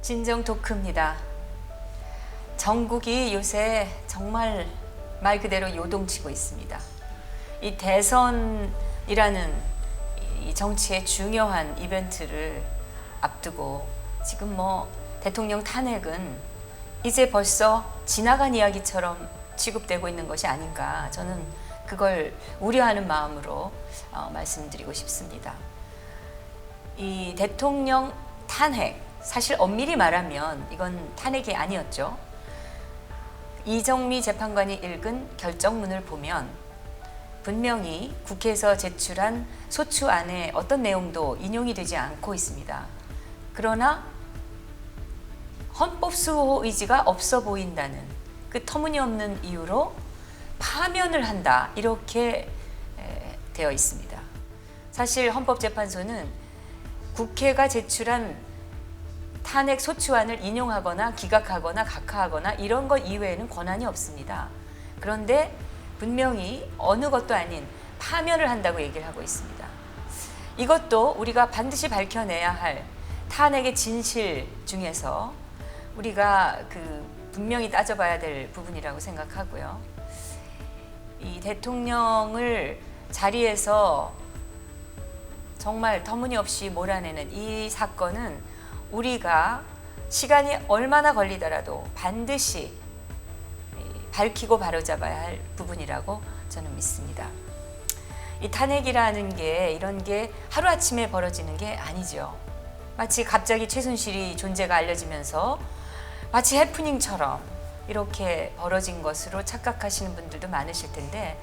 진정 토크입니다. 전국이 요새 정말 말 그대로 요동치고 있습니다. 이 대선이라는 이 정치의 중요한 이벤트를 앞두고 지금 대통령 탄핵은 이제 벌써 지나간 이야기처럼 취급되고 있는 것이 아닌가, 저는 그걸 우려하는 마음으로 말씀드리고 싶습니다. 이 대통령 탄핵, 사실 엄밀히 말하면 이건 탄핵이 아니었죠. 이정미 재판관이 읽은 결정문을 보면 분명히 국회에서 제출한 소추안에 어떤 내용도 인용이 되지 않고 있습니다. 그러나 헌법 수호 의지가 없어 보인다는 그 터무니없는 이유로 파면을 한다, 이렇게 되어 있습니다. 사실 헌법재판소는 국회가 제출한 탄핵 소추안을 인용하거나 기각하거나 각하하거나 이런 것 이외에는 권한이 없습니다. 그런데 분명히 어느 것도 아닌 파면을 한다고 얘기를 하고 있습니다. 이것도 우리가 반드시 밝혀내야 할 탄핵의 진실 중에서 우리가 분명히 따져봐야 될 부분이라고 생각하고요. 이 대통령을 자리에서 정말 터무니없이 몰아내는 이 사건은 우리가 시간이 얼마나 걸리더라도 반드시 밝히고 바로잡아야 할 부분이라고 저는 믿습니다. 이 탄핵이라는 게 이런 게 하루아침에 벌어지는 게 아니죠. 마치 갑자기 최순실이 존재가 알려지면서 마치 해프닝처럼 이렇게 벌어진 것으로 착각하시는 분들도 많으실 텐데,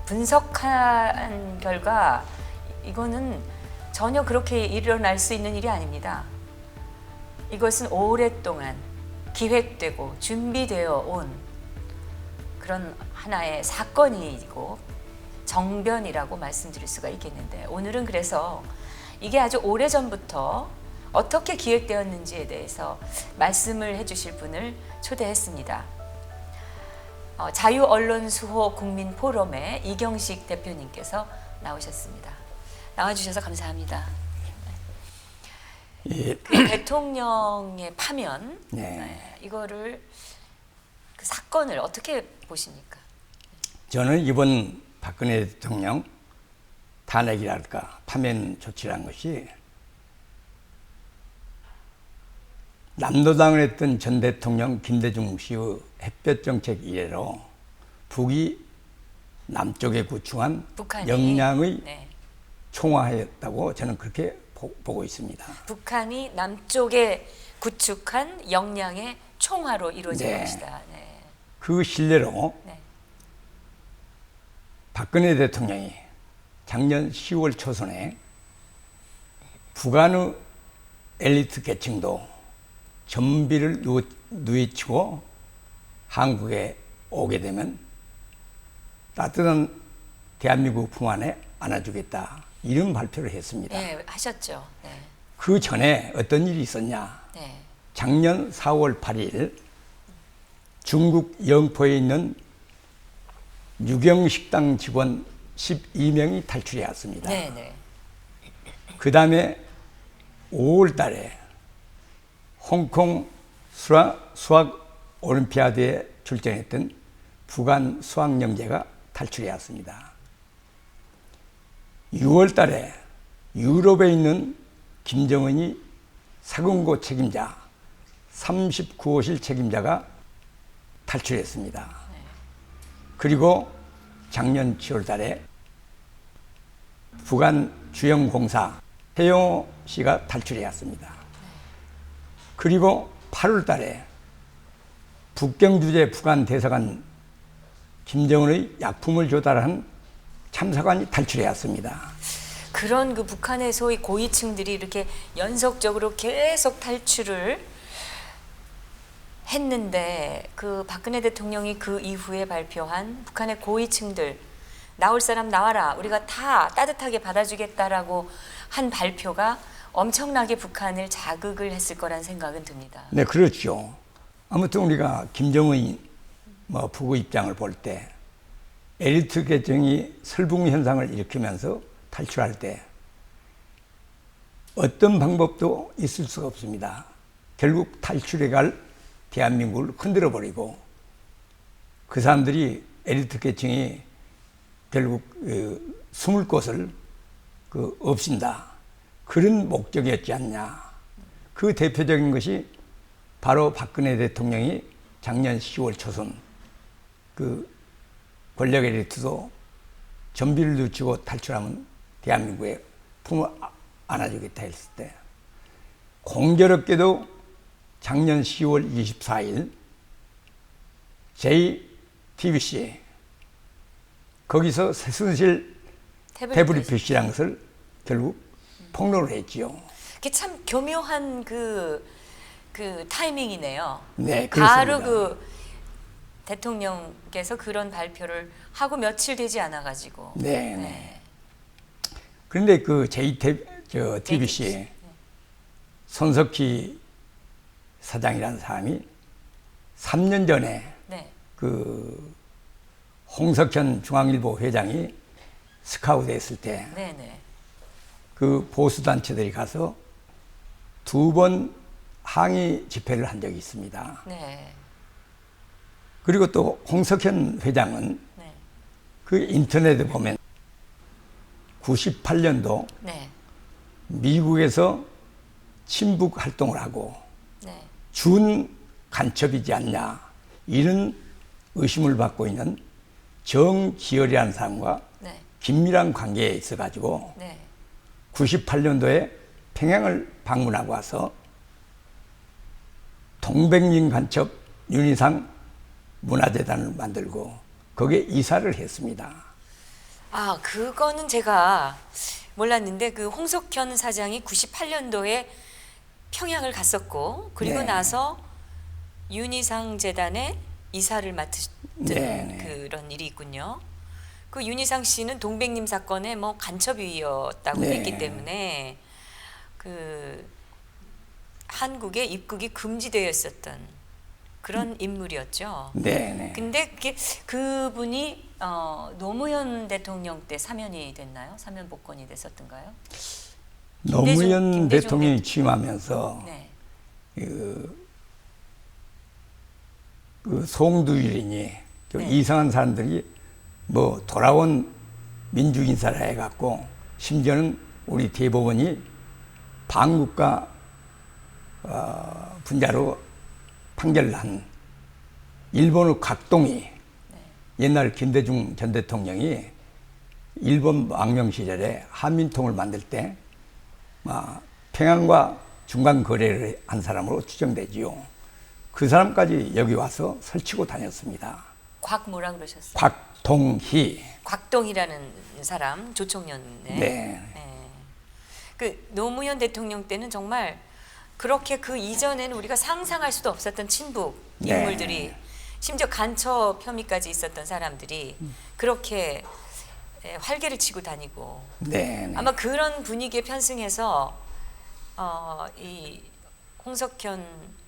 분석한 결과 이거는 전혀 그렇게 일어날 수 있는 일이 아닙니다. 이것은 오랫동안 기획되고 준비되어 온 그런 하나의 사건이고 정변이라고 말씀드릴 수가 있겠는데, 오늘은 그래서 이게 아주 오래전부터 어떻게 기획되었는지에 대해서 말씀을 해주실 분을 초대했습니다. 자유언론수호 국민포럼의 이경식 대표님께서 나오셨습니다. 나와주셔서 감사합니다. 예. 그 대통령의 파면, 이거를 그 사건을 어떻게 보십니까? 저는 이번 박근혜 대통령 탄핵이랄까 파면 조치라는 것이 남로당을 했던 전 대통령 김대중 씨의 햇볕 정책 이래로 북이 남쪽에 구축한 북한이, 역량의 총화였다고 저는 그렇게 보고 있습니다. 북한이 남쪽에 구축한 역량의 총화로 이루어진 것이다. 그 신뢰로 박근혜 대통령이 작년 10월 초순에 북한의 엘리트 계층도 전비를 누이치고 한국에 오게 되면 따뜻한 대한민국 품 안에 안아주겠다, 이런 발표를 했습니다. 네, 하셨죠. 그 전에 어떤 일이 있었냐. 작년 4월 8일 중국 영포에 있는 유경식당 직원 12명이 탈출해 왔습니다. 그 다음에 5월 달에 홍콩 수학 올림피아드에 출전했던 북한 수학영재가 탈출해 왔습니다. 6월 달에 유럽에 있는 김정은이 사금고 책임자 39호실 책임자가 탈출했습니다. 그리고 작년 7월 달에 북한 주영공사 해용호 씨가 탈출해 왔습니다. 그리고 8월 달에 북경 주재 북한 대사관 김정은의 약품을 조달한 참사관이 탈출해 왔습니다. 그런 그 북한의 소위 고위층들이 이렇게 연속적으로 계속 탈출을 했는데, 그 박근혜 대통령이 그 이후에 발표한 북한의 고위층들 나올 사람 나와라, 우리가 다 따뜻하게 받아주겠다라고 한 발표가 엄청나게 북한을 자극을 했을 거란 생각은 듭니다. 네, 그렇죠. 아무튼 우리가 김정은이 북의 입장을 볼 때 엘리트 계층이 설붕 현상을 일으키면서 탈출할 때 어떤 방법도 있을 수가 없습니다. 결국 탈출해갈 대한민국을 흔들어버리고 그 사람들이 엘리트 계층이 결국 숨을 곳을 없앤다. 그런 목적이었지 않냐. 그 대표적인 것이 바로 박근혜 대통령이 작년 10월 초선 그 권력 엘리트도 전비를 늦추고 탈출하면 대한민국에 품을 안아주겠다 했을 때 공교롭게도 작년 10월 24일 JTBC 거기서 최순실 태블릿 것을 결국 폭로를 했지요. 그게 참 교묘한 그 타이밍이네요. 네, 그렇습니다. 바로 그 대통령께서 그런 발표를 하고 며칠 되지 않아가지고. 네. 네. 그런데 그 TBC 손석희 사장이라는 사람이 3년 전에 네. 그 홍석현 중앙일보 회장이 스카우트 했을 때 그 보수단체들이 가서 2번 항의 집회를 한 적이 있습니다. 네. 그리고 또 홍석현 회장은 네. 그 인터넷에 보면 98년도 네. 미국에서 친북 활동을 하고 네. 준 간첩이지 않냐 이런 의심을 받고 있는 정기열이라는 사람과 네. 긴밀한 관계에 있어가지고 네. 98년도에 평양을 방문하고 와서 동백린 간첩 윤희상 문화재단을 만들고 거기에 이사를 했습니다. 아, 그거는 제가 몰랐는데 그 홍석현 사장이 98년도에 평양을 갔었고 그리고 네. 나서 윤희상 재단의 이사를 맡은 네. 그런 일이 있군요. 그 윤희상 씨는 동백님 사건의 뭐 간첩이었다고 네. 했기 때문에 그 한국에 입국이 금지되어 있었던 그런 인물이었죠. 네. 근데 그분이 노무현 대통령 때 사면이 됐나요? 사면 복권이 됐었던가요? 노무현 김대중 대통령이 취임하면서 네. 그 송두일이니 네. 이상한 사람들이 뭐 돌아온 민주인사를 해갖고 심지어는 우리 대법원이 반국가 분자로 판결을 한 일본의 각동이 옛날 김대중 전 대통령이 일본 망명 시절에 한민통을 만들 때 평양과 중간 거래를 한 사람으로 추정되지요. 그 사람까지 여기 와서 설치고 다녔습니다. 뭐라 그러셨어요? 곽동희. 곽동희라는 사람, 조총련의. 네. 그 노무현 대통령 때는 정말 그렇게 그 이전에는 우리가 상상할 수도 없었던 친북 인물들이 네. 심지어 간첩 혐의까지 있었던 사람들이 그렇게 활개를 치고 다니고 네. 아마 그런 분위기에 편승해서 이 홍석현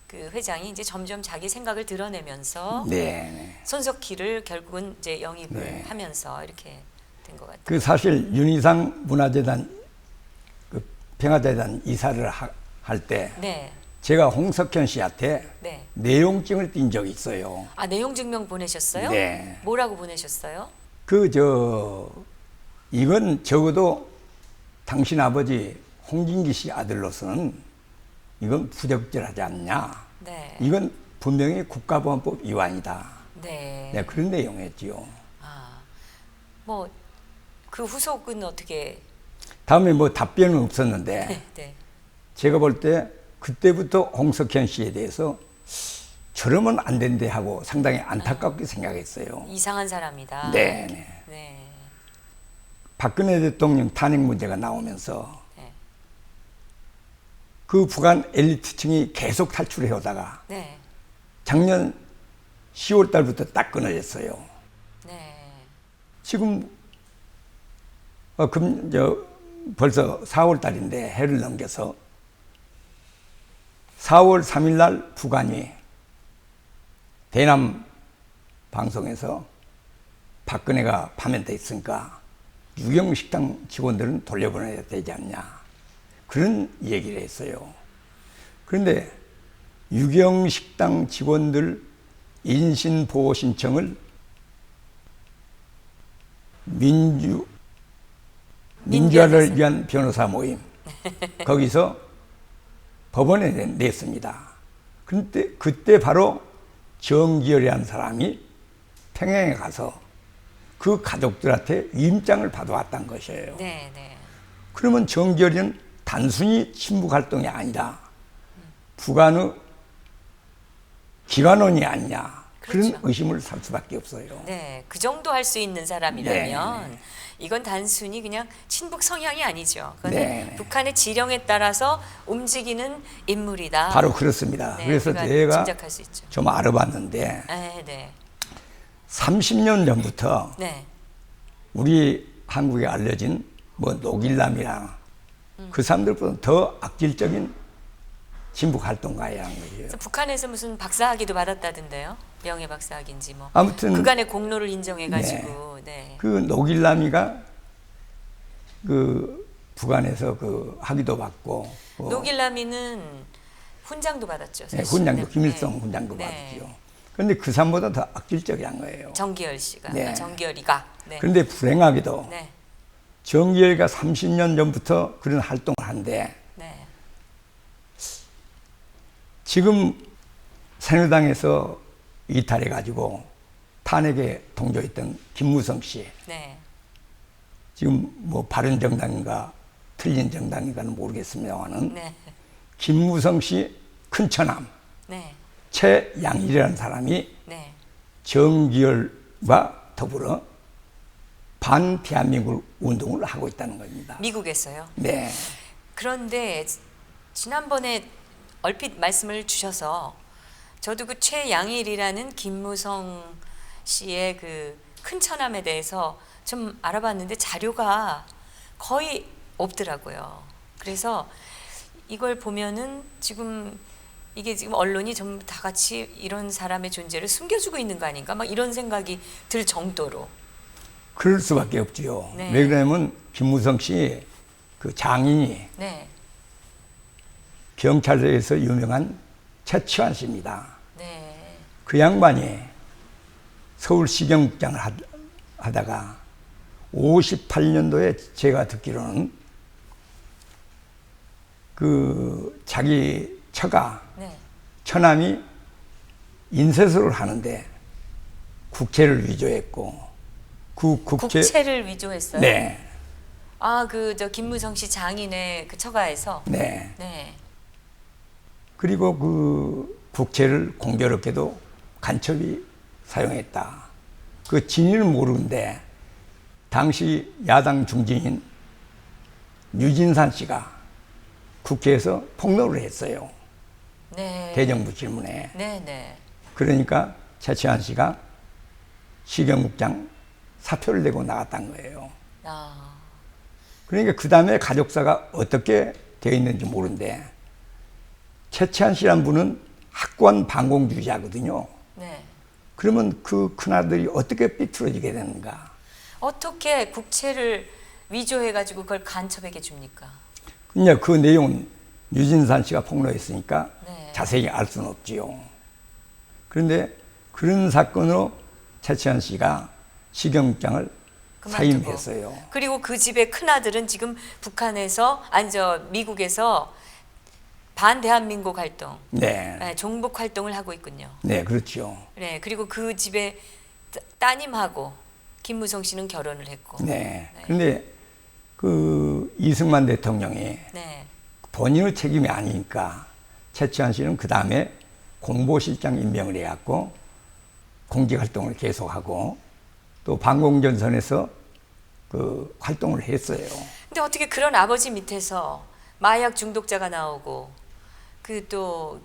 그 회장이 이제 점점 자기 생각을 드러내면서 네. 손석희를 결국은 이제 영입을 네. 하면서 이렇게 된 것 같아요. 그 사실 윤희상 문화재단 그 평화재단 이사를 할 때 네. 제가 홍석현 씨한테 네. 내용증을 띈 적이 있어요. 아, 내용 증명 보내셨어요? 네. 뭐라고 보내셨어요? 이건 적어도 당신 아버지 홍진기 씨 아들로서는 이건 부적절하지 않냐. 네. 이건 분명히 국가보안법 위반이다. 네. 네, 그런 내용이었지요. 아, 뭐 그 후속은 어떻게? 다음에 뭐 답변은 없었는데 네. 네. 제가 볼 때 그때부터 홍석현 씨에 대해서 저러면 안 된대 하고 상당히 안타깝게 생각했어요. 이상한 사람이다. 네. 네. 박근혜 대통령 탄핵 문제가 나오면서 네. 그 북한 엘리트층이 계속 탈출해 오다가 네. 작년 10월 달부터 딱 끊어졌어요. 네. 지금 벌써 4월 달인데 해를 넘겨서 4월 3일 날 북한이 대남 방송에서 박근혜가 파면돼 있으니까 유경식당 직원들은 돌려보내야 되지 않냐. 그런 얘기를 했어요. 그런데 유경식당 직원들 인신보호 신청을 민주화를 위한 변호사 모임 거기서 법원에 냈습니다. 그런데 그때 바로 정기열이라는 사람이 평양에 가서 그 가족들한테 위임장을 받아왔다는 것이에요. 네, 네. 그러면 정기열이는 단순히 친북 활동이 아니라 북한의 기관원이 아니냐, 그렇죠. 그런 의심을 살 수밖에 없어요. 네, 그 정도 할 수 있는 사람이라면 이건 단순히 그냥 친북 성향이 아니죠. 그거는 북한의 지령에 따라서 움직이는 인물이다. 바로 그렇습니다. 네, 그래서 우리가 제가 짐작할 수 있죠. 좀 알아봤는데 네, 네. 30년 전부터 네. 우리 한국에 알려진 뭐 노길남이랑 그 사람들보다 더 악질적인 진북 활동가라는 거예요. 그래서 북한에서 무슨 박사학위도 받았다던데요. 명예 박사학인지 뭐. 아무튼 그간의 공로를 인정해가지고. 네. 그 노길남이가 그 북한에서 그 학위도 받고 노길남이는 훈장도 받았죠. 네, 사실. 훈장도 네. 김일성 네. 훈장도 네. 받았죠. 그런데 그 사람보다 더 악질적이란 거예요. 정기열 씨가. 네. 정기열이가. 네. 그런데 불행하게도 네. 정기열이가 30년 전부터 그런 활동을 하는데 네. 지금 새누리당에서 이탈해가지고 탄핵에 동조했던 김무성 씨, 네. 지금 뭐 바른정당인가 틀린 정당인가는 모르겠습니다만은 네. 김무성 씨 큰처남 네. 최양일이라는 사람이 네. 정기열과 더불어 반 대한민국 운동을 하고 있다는 겁니다. 미국에서요. 네. 그런데 지난번에 얼핏 말씀을 주셔서 저도 그 최양일이라는 김무성 씨의 그 큰처남에 대해서 좀 알아봤는데 자료가 거의 없더라고요. 그래서 이걸 보면은 지금 이게 지금 언론이 전부 다 같이 이런 사람의 존재를 숨겨주고 있는 거 아닌가? 막 이런 생각이 들 정도로. 그럴 수밖에 없지요. 네. 왜 그러냐면 김무성 씨 그 장인이 네. 경찰서에서 유명한 최치환 씨입니다. 네. 그 양반이 서울시경국장을 하다가 58년도에 제가 듣기로는 그 자기 처가 네. 처남이 인쇄소를 하는데 국채를 위조했고 그 국채를 위조했어요. 네. 아, 그 저 김무성 씨 장인의 그 처가에서. 네. 네. 그리고 그 국채를 공교롭게도 간첩이 사용했다. 그 진위는 모르는데 당시 야당 중진인 유진산 씨가 국회에서 폭로를 했어요. 네. 대정부 질문에. 네, 네. 그러니까 최치환 씨가 시경국장 사표를 내고 나갔단 거예요. 아. 그러니까 그 다음에 가족사가 어떻게 되어 있는지 모르는데 최치환 씨란 분은 학관 반공주의자거든요. 네. 그러면 그 큰아들이 어떻게 삐뚤어지게 되는가? 어떻게 국채를 위조해 가지고 그걸 간첩에게 줍니까? 그냥 그 내용은 유진산 씨가 폭로했으니까 네. 자세히 알 수는 없지요. 그런데 그런 사건으로 최치환 씨가 시경국장을 그만두고. 사임했어요. 그리고 그 집의 큰 아들은 지금 북한에서 아니 저 미국에서 반대한민국 활동, 네, 네, 종북 활동을 하고 있군요. 네, 그렇죠. 네, 그리고 그 집의 따님하고 김무성 씨는 결혼을 했고. 네. 네. 그런데 그 이승만 대통령이 네. 본인의 책임이 아니니까 최치환 씨는 그 다음에 공보실장 임명을 해갖고 공직 활동을 계속하고 또 반공전선에서 그 활동을 했어요. 근데 어떻게 그런 아버지 밑에서 마약 중독자가 나오고 그 또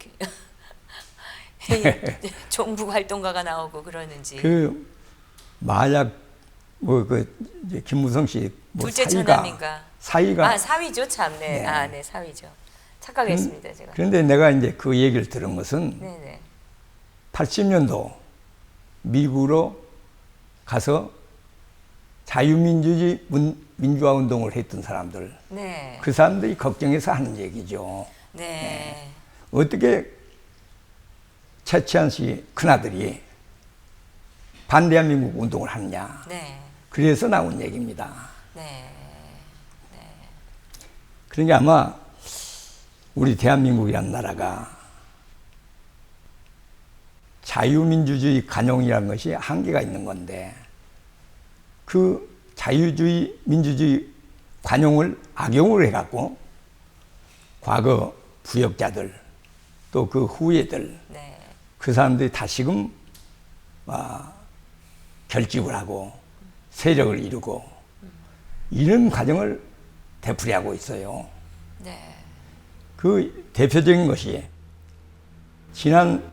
종북 활동가가 나오고 그러는지. 그 마약 뭐 그 김무성 씨 뭐 둘째 처남인가? 사위가 아, 사위죠, 참. 네. 네. 아, 네, 사위죠. 착각했습니다, 제가. 그런데 내가 이제 그 얘기를 들은 것은 네, 네. 80년도 미국으로 가서 자유민주주의 민주화 운동을 했던 사람들, 네. 그 사람들이 걱정해서 하는 얘기죠. 네. 어떻게 최치한 씨 큰아들이 반대한민국 운동을 하느냐. 네. 그래서 나온 얘기입니다. 네. 그러니까 아마 우리 대한민국이라는 나라가 자유민주주의 관용이라는 것이 한계가 있는 건데 그 자유주의, 민주주의 관용을 악용을 해갖고 과거 부역자들 또 그 후예들 네. 그 사람들이 다시금 결집을 하고 세력을 이루고 이런 과정을 되풀이하고 있어요. 네. 그 대표적인 것이 지난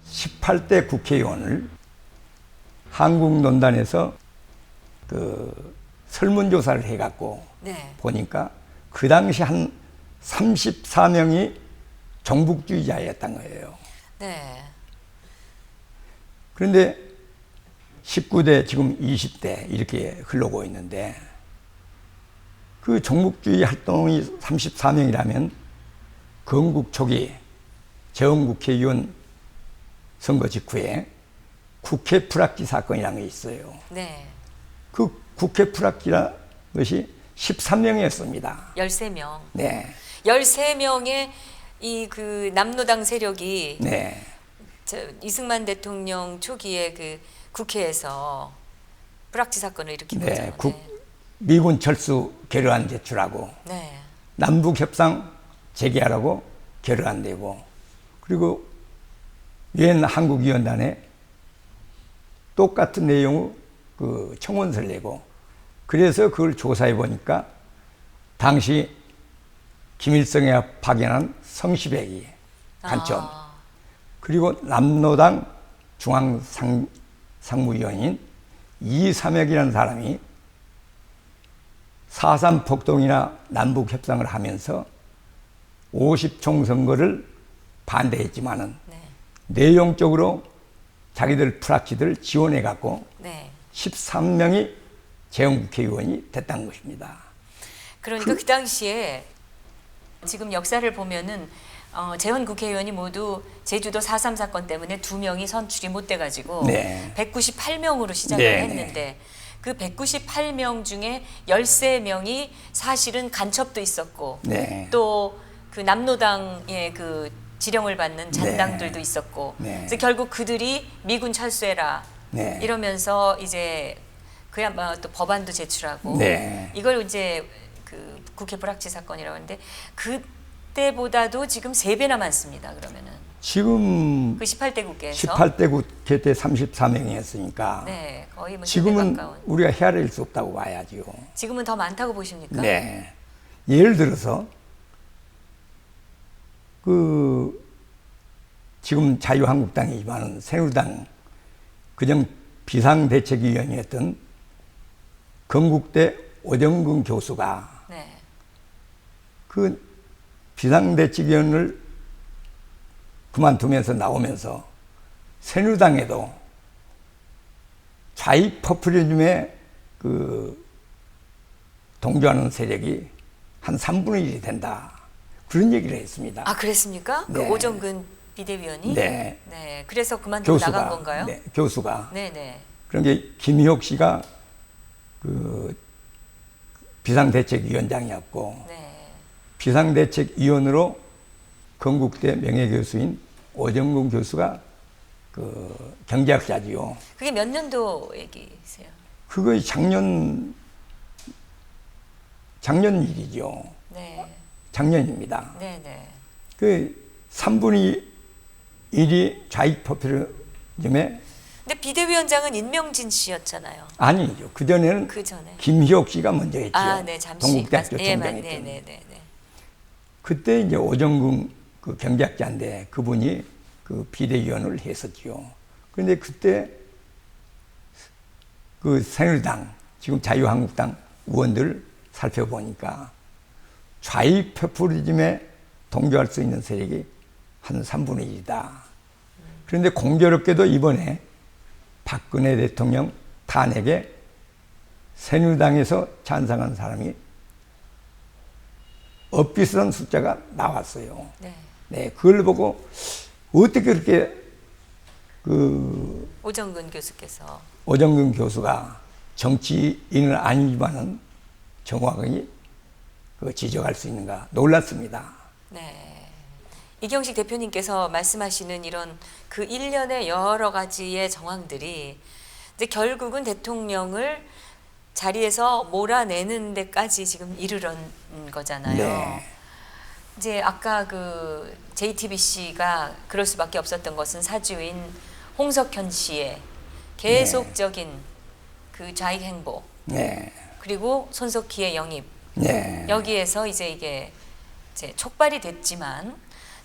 18대 국회의원을 한국논단에서 그 설문조사를 해갖고 네. 보니까 그 당시 한 34명이 정북주의자였던 거예요. 네. 그런데 19대 지금 20대 이렇게 흘러고 있는데 그 정북주의 활동이 34명이라면 건국 초기 재헌국회의원 선거 직후에 국회 불합치 사건이라는 게 있어요. 네. 그 국회 불합치라는 것이 13명이었습니다. 13명. 네. 13명의 이 그 남노당 세력이 네. 이승만 대통령 초기에 그 국회에서 불합치 사건을 일으킨 네. 거죠. 미군 철수 결의안 제출하고 네. 남북 협상 재개하라고 결의안 내고 그리고 유엔 한국위원단에 똑같은 내용의 그 청원서를 내고 그래서 그걸 조사해 보니까 당시 김일성이 파견한 성시백이 간첩 그리고 남노당 중앙상무위원인 이삼혁이라는 사람이 4.3 폭동이나 남북 협상을 하면서 50총 선거를 반대했지만은 네. 내용적으로 자기들 프락치들 지원해 갖고 네. 13명이 재헌국회의원이 됐다는 것입니다. 그러니까 그 당시에 지금 역사를 보면은 재헌국회의원이 모두 제주도 4.3 사건 때문에 2명이 선출이 못 돼가지고 네. 198명으로 시작을 네. 했는데 그 198명 중에 13명이 사실은 간첩도 있었고 네. 또 그 남노당의 그 지령을 받는 잔당들도 네. 있었고 네. 그래서 결국 그들이 미군 철수해라 네. 이러면서 이제 그야말로 또 법안도 제출하고 네. 이걸 이제 그 국회 불합치 사건이라고 하는데 그때보다도 지금 3배나 많습니다. 그러면은 지금 그 18대 국회에서 18대 국회 때 34명이었으니까 네, 거의 뭐 3배 지금은 가까운. 우리가 헤아릴 수 없다고 봐야지요. 지금은 더 많다고 보십니까? 네. 예를 들어서 그 지금 자유한국당이지만 새누리당 그냥 비상대책위원이었던 건국대 오정근 교수가 네. 그 비상대책위원을 그만두면서 나오면서 새누리당에도 좌익 포퓰리즘에 그 동조하는 세력이 한 3분의 1이 된다. 그런 얘기를 했습니다. 아, 그랬습니까? 네. 그 오정근 비대위원이? 네. 네. 그래서 그만두고 나간 건가요? 네, 교수가. 네, 네. 그런 게 김희옥 씨가 그 비상대책위원장이었고 네. 비상대책위원으로 건국대 명예교수인 오정근 교수가 그 경제학자지요. 그게 몇 년도 얘기세요? 그거 작년 일이죠. 네. 작년입니다. 네, 네. 그 3분의 1이 좌익 포퓰리즘에 근데 비대위원장은 임명진 씨였잖아요. 아니죠. 그 전에는 그 전에. 김희옥 씨가 먼저 했죠. 아, 네, 잠시. 동국대학교 네, 총장했던. 네, 네, 네, 네. 그때 이제 오정근 그 경제학자인데 그분이 그 비대위원을 했었죠. 그런데 그때 그 새누리당 지금 자유한국당 의원들 살펴보니까 좌익 포퓰리즘에 동조할 수 있는 세력이 한 3분의 1이다. 그런데 공교롭게도 이번에 박근혜 대통령 탄핵에 새누리당에서 찬성한 사람이 엇비슷한 숫자가 나왔어요. 네. 네, 그걸 보고 어떻게 그렇게 오정근 교수께서 오정근 교수가 정치인은 아니지만은 정확하게 지적할 수 있는가 놀랐습니다. 네. 이경식 대표님께서 말씀하시는 이런 그 일련의 여러 가지의 정황들이 이제 결국은 대통령을 자리에서 몰아내는 데까지 지금 이르는 거잖아요. 네. 이제 아까 그 JTBC가 그럴 수밖에 없었던 것은 사주인 홍석현 씨의 계속적인 그 좌익 행보, 네. 그리고 손석희의 영입, 네. 여기에서 이제 이게 이제 촉발이 됐지만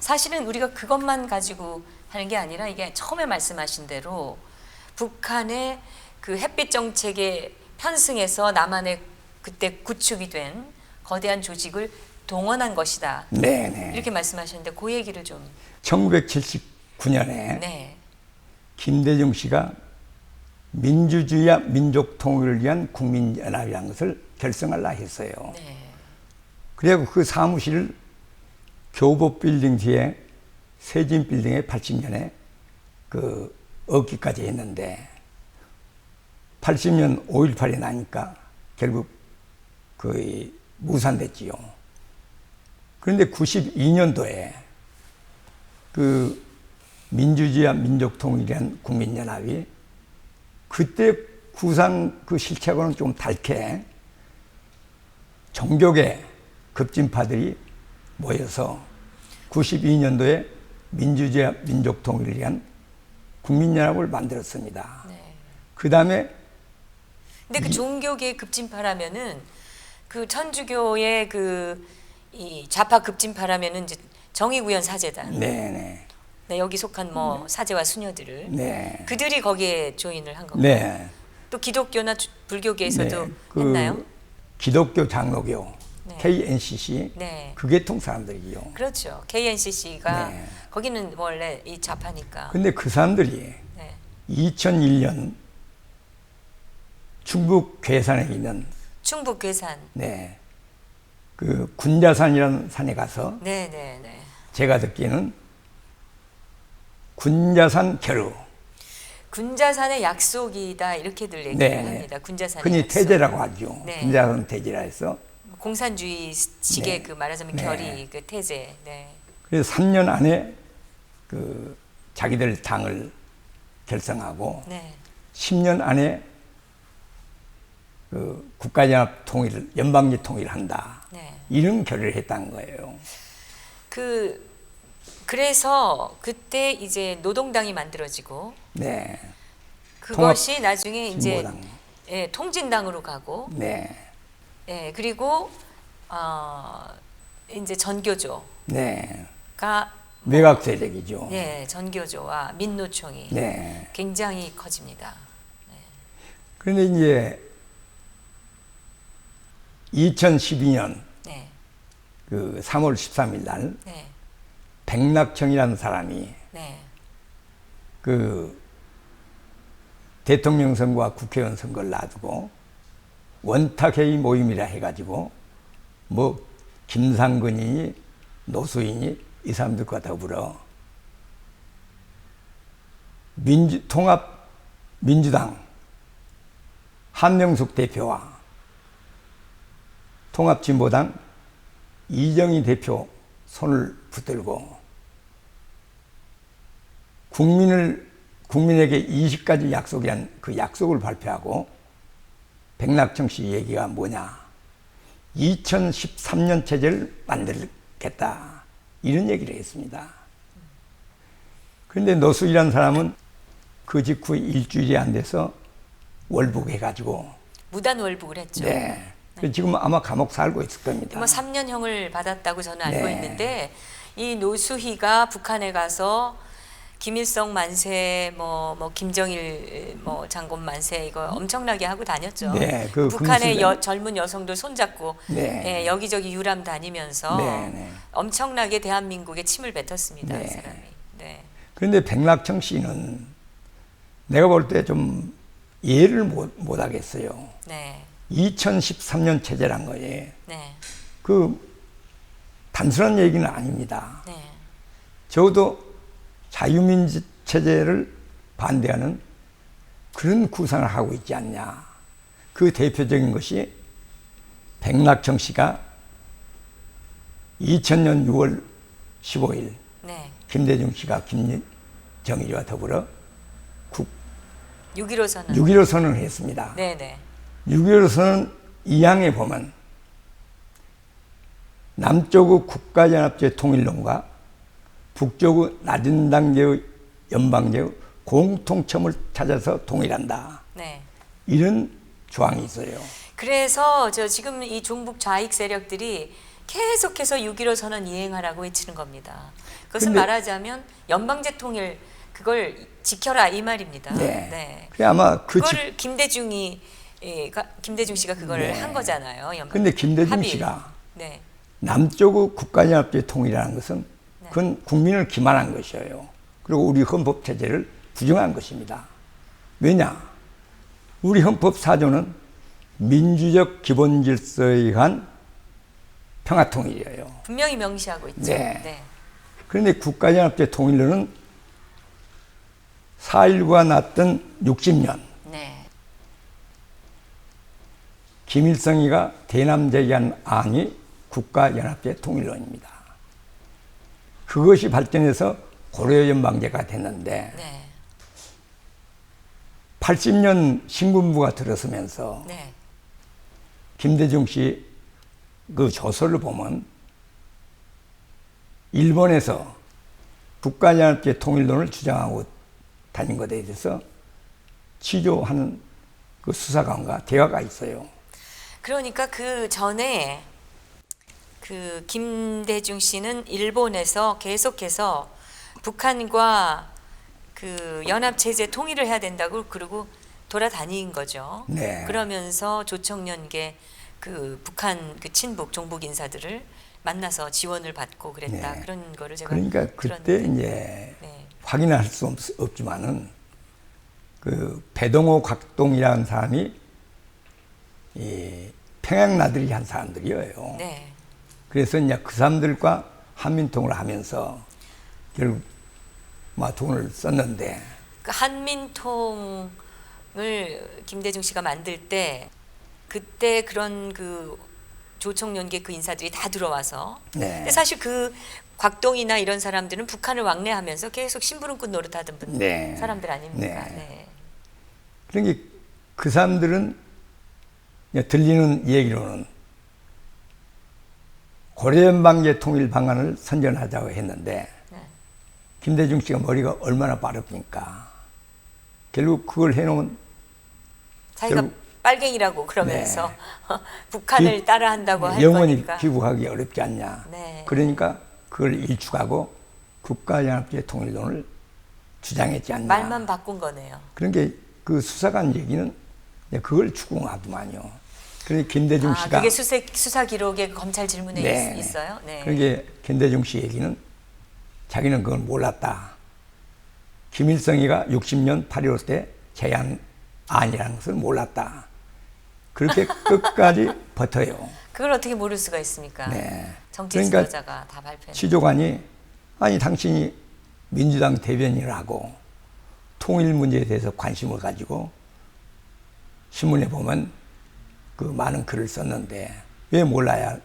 사실은 우리가 그것만 가지고 하는 게 아니라 이게 처음에 말씀하신 대로 북한의 그 햇빛 정책에 편승해서 남한에 그때 구축이 된 거대한 조직을 동원한 것이다. 네, 네. 이렇게 말씀하셨는데 그 얘기를 좀. 1979년에 네. 김대중 씨가 민주주의와 민족 통일을 위한 국민연합이라는 것을 결성하려 했어요. 네. 그리고 그 사무실을 교보 빌딩 뒤에 세진 빌딩에 80년에 얻기까지 했는데 80년 5.18이 나니까 결국 거의 무산됐지요. 그런데 92년도에 그 민주주의와 민족통일이란 국민연합이 그때 구상 그 실체하고는 좀 다르게 종교계 급진파들이 모여서 92년도에 민주주의와 민족통일을 위한 국민연합을 만들었습니다. 네. 그 다음에 근데 그 종교계 급진파라면은 그 천주교의 이 좌파 급진파라면은 이제 정의구현 사제단. 네네. 네, 여기 속한 뭐 사제와 수녀들을 네. 그들이 거기에 조인을 한 거고. 네. 또 기독교나 불교계에서도 네. 했나요? 기독교 장로교 네. KNCC 네. 그 계통 사람들이요. 그렇죠. KNCC가 네. 거기는 원래 이 좌파니까. 근데 그 사람들이 네. 2001년 충북 괴산에 있는 충북 괴산. 네. 그 군자산이라는 산에 가서 네, 네, 네. 제가 듣기에는 군자산 결우 군자산의 약속이다 이렇게들 얘기를 네. 합니다. 군자산의 흔히 약속. 태제라고 하죠. 네. 군자산 태제라 해서 공산주의식의 네. 그 말하자면 네. 결의 그 태제. 네. 그래서 3년 안에 자기들 당을 결성하고 네. 10년 안에 국가연합 통일을 연방제 통일을 한다. 네. 이런 결의를 했다는 거예요. 그래서 그때 이제 노동당이 만들어지고 네. 그것이 나중에 이제 진보당. 예, 통진당으로 가고 네. 예, 그리고 이제 전교조가 네. 매각 세력이죠. 예, 전교조와 민노총이 네. 굉장히 커집니다. 그런데 이제 2012년 네. 그 3월 13일 날 네. 백낙청이라는 사람이 네. 그 대통령 선거와 국회의원 선거를 놔두고 원탁회의 모임이라 해가지고 뭐 김상근이니 노수인이 이 사람들과 더불어 통합민주당 한명숙 대표와 통합진보당 이정희 대표 손을 붙들고 국민에게 20가지 약속이란 그 약속을 발표하고 백낙청 씨 얘기가 뭐냐. 2013년 체제를 만들겠다. 이런 얘기를 했습니다. 그런데 노수이라는 사람은 그 직후 일주일이 안 돼서 월북해가지고 무단월북을 했죠. 네. 지금 아마 감옥 살고 있을 겁니다. 뭐 3년형을 받았다고 저는 알고 네. 있는데 이 노수희가 북한에 가서 김일성 만세, 뭐 김정일 장군 만세 이거 엄청나게 하고 다녔죠. 네, 북한의 젊은 여성들 손잡고 네. 예, 여기저기 유람 다니면서 네, 네. 엄청나게 대한민국에 침을 뱉었습니다. 네. 이 사람이. 네. 그런데 백낙청 씨는 내가 볼 때 좀 이해를 못 하겠어요. 네. 2013년 체제란 거예요. 네. 그 단순한 얘기는 아닙니다. 네. 적어도 자유민주 체제를 반대하는 그런 구상을 하고 있지 않냐. 그 대표적인 것이 백낙청 씨가 2000년 6월 15일 네. 김대중 씨가 김정일과 더불어 6.15 선언. 6.15 선언을 했습니다. 네네. 6.15 선언 2항에 보면 남쪽의 국가연합제 통일론과 북쪽의 낮은 단계의 연방제의 공통점을 찾아서 통일한다. 네. 이런 조항이 있어요. 그래서 저 지금 이 종북 좌익 세력들이 계속해서 6.15 선언 이행하라고 외치는 겁니다. 그것을 근데- 말하자면 연방제 통일 그걸 지켜라 이 말입니다. 네. 네. 그래 아마 그거를 김대중 씨가 그걸 네. 한 거잖아요. 근데 김대중 합의. 씨가 네. 남쪽의 국가연합제 통일이라는 것은 네. 그건 국민을 기만한 것이에요. 그리고 우리 헌법 체제를 부정한 것입니다. 왜냐? 우리 헌법 4조는 민주적 기본 질서에 의한 평화통일이에요. 분명히 명시하고 있죠. 네. 네. 그런데 국가연합제 통일론은 4.19가 났던 60년 네. 김일성이가 대남 제기한 안이 국가연합제 통일론입니다. 그것이 발전해서 고려연방제가 됐는데 네. 80년 신군부가 들어서면서 네. 김대중 씨 그 조서를 보면 일본에서 국가연합제 통일론을 주장하고 다닌 것에 대해서 취조하는 그 수사관과 대화가 있어요. 그러니까 그 전에 그 김대중 씨는 일본에서 계속해서 북한과 그 연합 체제 통일을 해야 된다고 그러고 돌아다닌 거죠. 네. 그러면서 조청년계 그 북한 그 친북 종북 인사들을 만나서 지원을 받고 그랬다. 네. 그런 거를 제가 그러니까 그때 들었는데. 이제 네. 확인할 수 없지만은 그 배동호 각동이라는 사람이 이 평양 나들이 한 사람들이에요. 네. 그래서 이제 그 사람들과 한민통을 하면서 결국 막 돈을 썼는데 그 한민통을 김대중 씨가 만들 때 그때 그런 그 조청년계 그 인사들이 다 들어와서 네. 근데 사실 그 곽동이나 이런 사람들은 북한을 왕래하면서 계속 심부름꾼 노릇하던 네. 사람들 아닙니까? 네. 네. 그러니까 그 사람들은 이제 들리는 얘기로는 고려연방제 통일 방안을 선전하자고 했는데 네. 김대중 씨가 머리가 얼마나 빠릅니까? 결국 그걸 해놓은 자기가 결국- 빨갱이라고 그러면서 북한을 따라한다고 할 영원히 거니까. 귀국하기 어렵지 않냐. 네. 그러니까 그걸 일축하고 국가연합제 통일론을 주장했지 않냐. 말만 바꾼 거네요. 그러니까 그 수사관 얘기는 그걸 추궁하더만요. 그러니까 김대중 아, 씨가 그게 수사 기록에 검찰 질문에 네. 있어요? 네. 그러니까 김대중 씨 얘기는 자기는 그걸 몰랐다. 김일성이가 60년 8.15 때 제안 아니라는 것을 몰랐다. 그렇게 끝까지 버텨요. 그걸 어떻게 모를 수가 있습니까? 네. 정치 그러니까 지도자가 다 발표해. 취조관이 아니 당신이 민주당 대변인을 하고 통일 문제에 대해서 관심을 가지고 신문에 보면 그 많은 글을 썼는데 왜 몰라야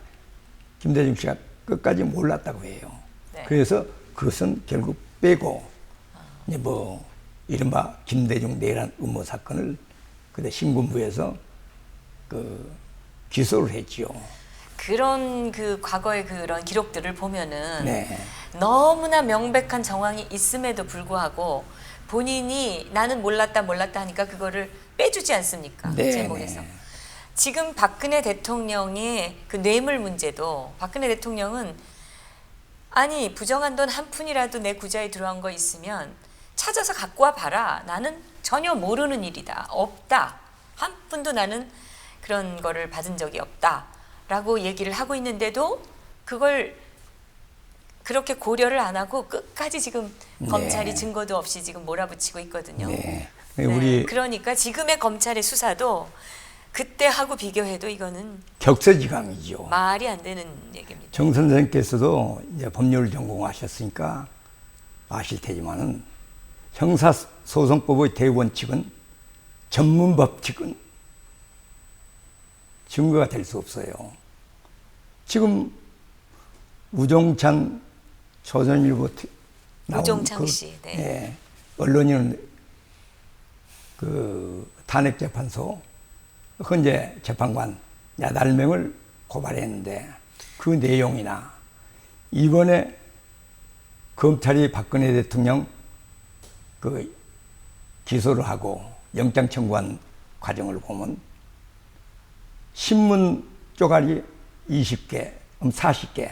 김대중 씨가 끝까지 몰랐다고 해요. 네. 그래서 그것은 결국 빼고 이제 뭐 이른바 김대중 내란 음모 사건을 그때 신군부에서 그 기소를 했지요. 그런 그 과거의 그런 기록들을 보면은 네. 너무나 명백한 정황이 있음에도 불구하고 본인이 나는 몰랐다 하니까 그거를 빼주지 않습니까? 네, 제목에서. 네. 지금 박근혜 대통령의 그 뇌물 문제도 박근혜 대통령은 아니 부정한 돈 한 푼이라도 내 구자에 들어간 거 있으면 찾아서 갖고 와 봐라. 나는 전혀 모르는 일이다. 없다. 한 푼도 나는 그런 거를 받은 적이 없다라고 얘기를 하고 있는데도 그걸 그렇게 고려를 안 하고 끝까지 지금 검찰이 증거도 없이 지금 몰아붙이고 있거든요. 네. 네, 우리 그러니까 지금의 검찰의 수사도 그때하고 비교해도 이거는 격세지감이죠. 말이 안 되는 얘기입니다. 정 선생님께서도 이제 법률 전공하셨으니까 아실 테지만은 형사소송법의 대원칙은 전문법칙은 증거가 될 수 없어요. 지금 우종찬 조선일보 나온 우종찬 씨, 네. 예, 언론인은 그 탄핵재판소 헌재 재판관 야달명을 고발했는데 그 내용이나 이번에 검찰이 박근혜 대통령 그 기소를 하고 영장 청구한 과정을 보면 신문 쪼가리 20개, 40개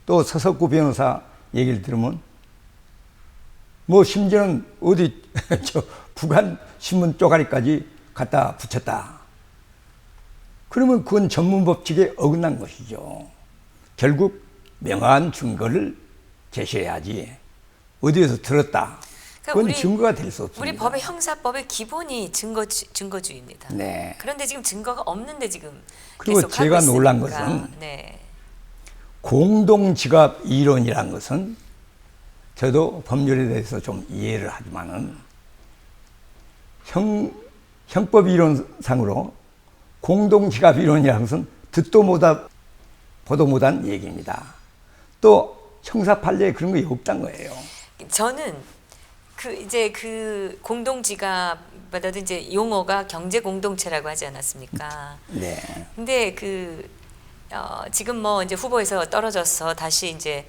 또 서석구 변호사 얘기를 들으면 뭐 심지어는 어디 저 북한 신문 쪼가리까지 갖다 붙였다. 그러면 그건 전문법칙에 어긋난 것이죠. 결국 명확한 증거를 제시해야지 어디에서 들었다. 그건 우리, 증거가 될 수 없습니다. 우리 법의 형사법의 기본이 증거주의입니다. 네. 그런데 지금 증거가 없는데 지금 그리고 계속 제가 하고 놀란 있으니까. 것은 네. 공동지갑 이론이란 것은 저도 법률에 대해서 좀 이해를 하지만은 형법 이론상으로 공동지갑 이론이라는 것은 듣도 못한 보도 못한 얘기입니다. 또 형사 판례에 그런 게 없단 거예요. 저는 그 공동지갑보다도 이제 용어가 경제 공동체라고 하지 않았습니까? 네. 근데 지금 뭐 이제 후보에서 떨어져서 다시 이제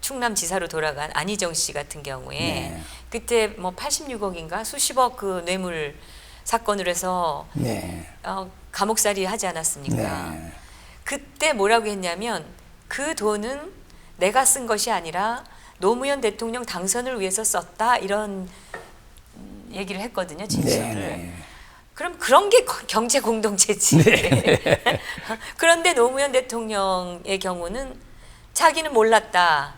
충남지사로 돌아간 안희정 씨 같은 경우에 네. 그때 뭐 86억인가 수십억 그 뇌물 사건으로 해서 네. 감옥살이 하지 않았습니까? 네. 그때 뭐라고 했냐면 그 돈은 내가 쓴 것이 아니라 노무현 대통령 당선을 위해서 썼다 이런 얘기를 했거든요, 진술을. 네, 네. 그럼 그런 게 경제 공동체지. 네. 그런데 노무현 대통령의 경우는 자기는 몰랐다.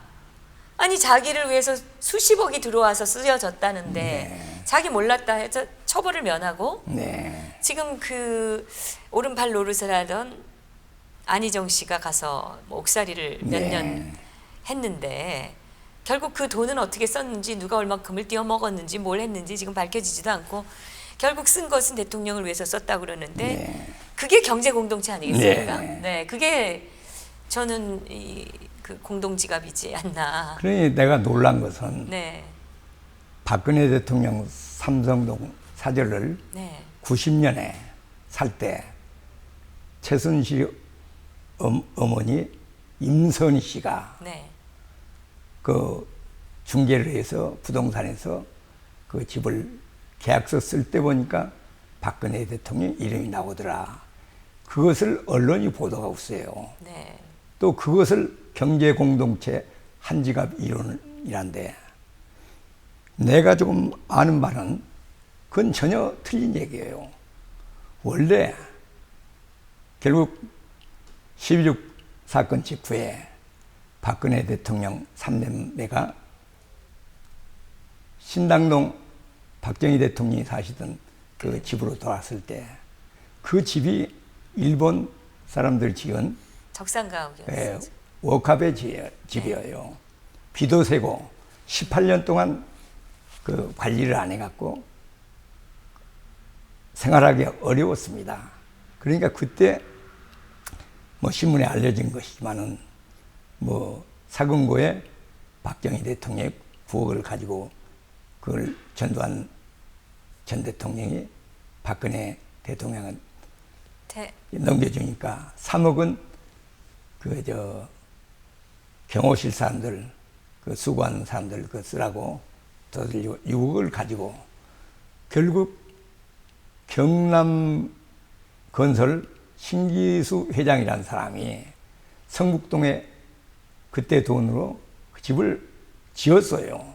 아니 자기를 위해서 수십억이 들어와서 쓰여졌다는데 네. 자기 몰랐다 해서 처벌을 면하고 네. 지금 그 오른팔 노릇을 하던 안희정 씨가 가서 뭐 옥살이를 몇 네. 년 했는데 결국 그 돈은 어떻게 썼는지 누가 얼마큼을 띄워 먹었는지 뭘 했는지 지금 밝혀지지도 않고 결국 쓴 것은 대통령을 위해서 썼다고 그러는데 네. 그게 경제 공동체 아니겠습니까? 네. 네, 그게 저는 그 공동지갑이지 않나. 그러니 내가 놀란 것은 네, 박근혜 대통령 삼성동 사저를 네, 90년에 살 때 최순실 어머니 임선희 씨가 네, 그 중개를 해서 부동산에서 그 집을 계약서 쓸 때 보니까 박근혜 대통령 이름이 나오더라. 그것을 언론이 보도가 없어요. 네. 또 그것을 경제공동체 한지갑 이론이란데 내가 조금 아는 바는 그건 전혀 틀린 얘기예요. 원래 결국 12.6 사건 직후에 박근혜 대통령 3남매가 신당동 박정희 대통령이 사시던 그 집으로 돌아왔을 때 그 집이 일본 사람들 지은 적산가옥이었어요. 워카베 집이에요. 비도 새고 18년 동안 그 관리를 안 해갖고 생활하기 어려웠습니다. 그러니까 그때 뭐 신문에 알려진 것이지만은 뭐 사금고에 박정희 대통령의 부엌을 가지고 그걸 전두환 전 대통령이 박근혜 대통령은 넘겨주니까 3억은 그 경호실 사람들 그 수고하는 사람들 그 쓰라고 더 들리고 6억을 가지고 결국 경남 건설 신기수 회장이라는 사람이 성북동에 그때 돈으로 그 집을 지었어요.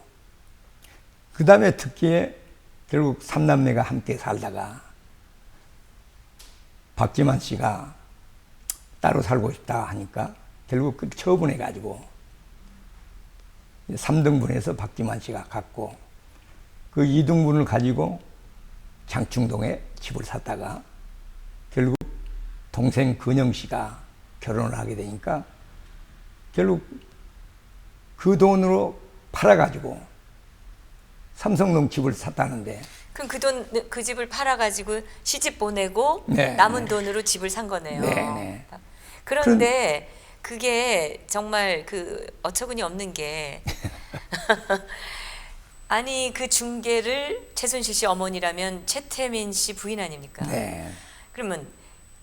그 다음에 듣기에 결국 3남매가 함께 살다가 박지만 씨가 따로 살고 싶다 하니까 결국 그 처분해가지고 3등분해서 박지만 씨가 갖고 그 2등분을 가지고 장충동에 집을 샀다가 동생 근영 씨가 결혼을 하게 되니까 결국 그 돈으로 팔아가지고 삼성동 집을 샀다는데. 그럼 그 집을 팔아가지고 시집 보내고 네, 남은 네. 돈으로 집을 산 거네요. 네, 네. 그런데 그게 정말 그 어처구니 없는 게 아니 그 중개를 최순실 씨 어머니라면 최태민 씨 부인 아닙니까? 네. 그러면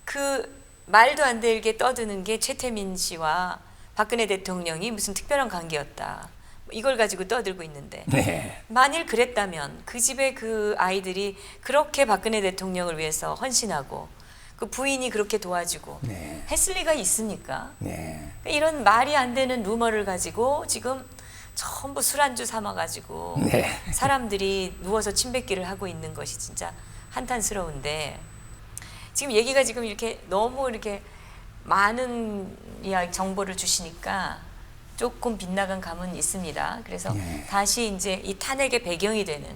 그 말도 안 되게 떠드는 게 최태민 씨와 박근혜 대통령이 무슨 특별한 관계였다. 이걸 가지고 떠들고 있는데 네. 만일 그랬다면 그 집에 그 아이들이 그렇게 박근혜 대통령을 위해서 헌신하고 그 부인이 그렇게 도와주고 네. 했을 리가 있습니까? 네. 이런 말이 안 되는 루머를 가지고 지금 전부 술안주 삼아가지고 네. 사람들이 누워서 침뱉기를 하고 있는 것이 진짜 한탄스러운데 지금 얘기가 지금 이렇게 너무 이렇게 많은 정보를 주시니까 조금 빗나간 감은 있습니다. 그래서 네. 다시 이제 이 탄핵의 배경이 되는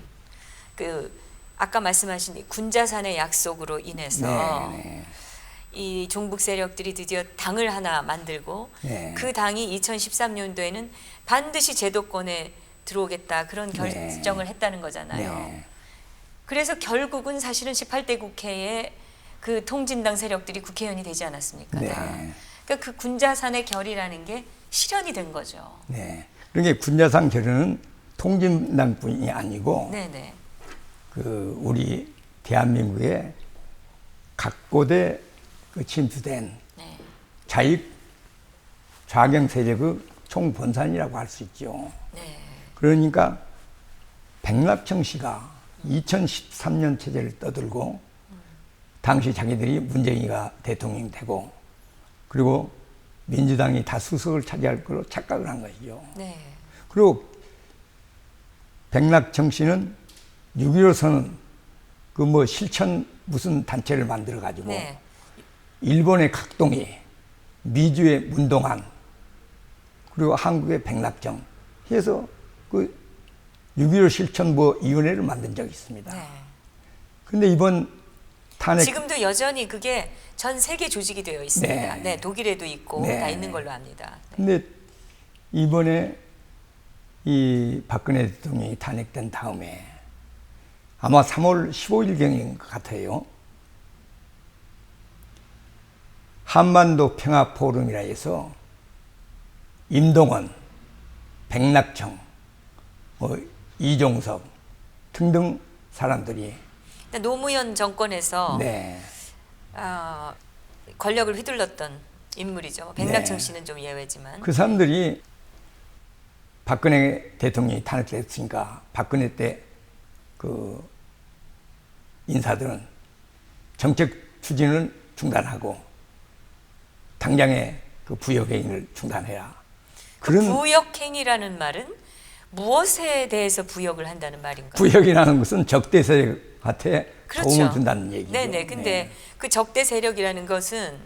그 아까 말씀하신 이 군자산의 약속으로 인해서 네. 이 종북 세력들이 드디어 당을 하나 만들고 네. 그 당이 2013년도에는 반드시 제도권에 들어오겠다 그런 결정을 했다는 거잖아요. 네. 그래서 결국은 사실은 18대 국회에 그 통진당 세력들이 국회의원이 되지 않았습니까? 네. 그러니까 그 군자산의 결이라는 게 실현이 된 거죠. 네. 그러니까 군자산 결의는 통진당뿐이 아니고 네네. 그 우리 대한민국의 각고대 그 침투된 네. 자익 좌경 세력의 총본산이라고 할 수 있죠. 네. 그러니까 백낙청 씨가 2013년 체제를 떠들고 당시 자기들이 문재인이가 대통령이 되고 그리고 민주당이 다수석을 차지할 걸로 착각을 한 것이죠. 네. 그리고 백낙청 씨는 6.15선언 그 뭐 실천 무슨 단체를 만들어 가지고 네. 일본의 각동이, 미주의 문동환, 그리고 한국의 백낙정 해서 그 6.15 실천 뭐 위원회를 만든 적이 있습니다. 네. 근데 이번 탄핵 지금도 여전히 그게 전 세계 조직이 되어 있습니다. 네. 네, 독일에도 있고 네. 다 있는 걸로 압니다. 네. 근데 이번에 이 박근혜 대통령이 탄핵된 다음에 아마 3월 15일경인 것 같아요. 한반도 평화 포럼이라 해서 임동원, 백낙청, 이종석 등등 사람들이 노무현 정권에서 네. 권력을 휘둘렀던 인물이죠. 백낙청 네. 씨는 좀 예외지만. 그 사람들이 박근혜 대통령이 탄핵됐으니까 박근혜 때 그 인사들은 정책 추진을 중단하고 당장의 그 부역행위를 중단해라. 그런 부역행위라는 말은 무엇에 대해서 부역을 한다는 말인가요? 부역이라는 것은 적대 세력한테 그렇죠. 도움을 준다는 얘기죠. 네네. 근데 네. 그 적대 세력이라는 것은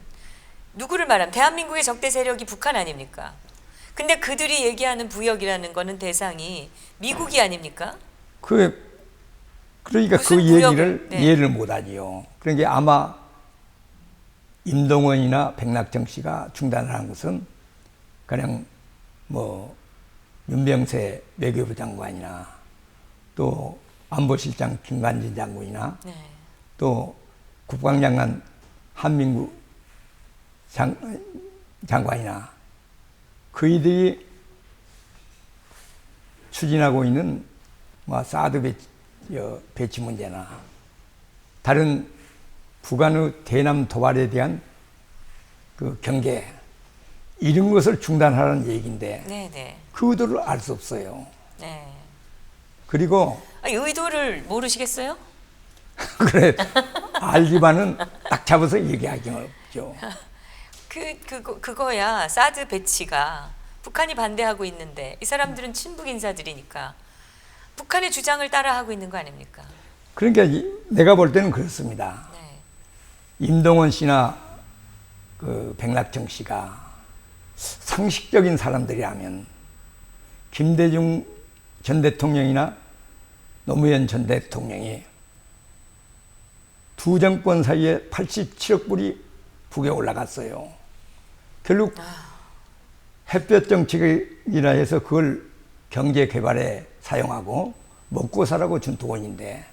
누구를 말하면 대한민국의 적대 세력이 북한 아닙니까? 근데 그들이 얘기하는 부역이라는 거는 대상이 미국이 아닙니까? 그러니까 그 무슨 부역을, 얘기를 네. 이해를 못하지요. 그러니까 아마 임동원이나 백낙정 씨가 중단을 한 것은 그냥 뭐 윤병세 외교부 장관이나 또 안보실장 김관진 장군이나 네. 또 국방장관 한민구 장관이나 그이들이 추진하고 있는 뭐 사드 배치 문제나 다른 북한의 대남 도발에 대한 그 경계 이런 것을 중단하라는 얘기인데 네네. 그 의도를 알 수 없어요. 네. 그리고 의도를 모르시겠어요? 그래 알기만은 딱 잡아서 얘기하기는 없죠. 그거야 사드 배치가 북한이 반대하고 있는데 이 사람들은 친북 인사들이니까 북한의 주장을 따라하고 있는 거 아닙니까? 그러니까 내가 볼 때는 그렇습니다. 네. 임동원 씨나 그 백낙정 씨가 상식적인 사람들이라면 김대중 전 대통령이나 노무현 전 대통령이 두 정권 사이에 87억 불이 북에 올라갔어요. 결국 햇볕 정책이라 해서 그걸 경제 개발에 사용하고 먹고 살라고 준 돈인데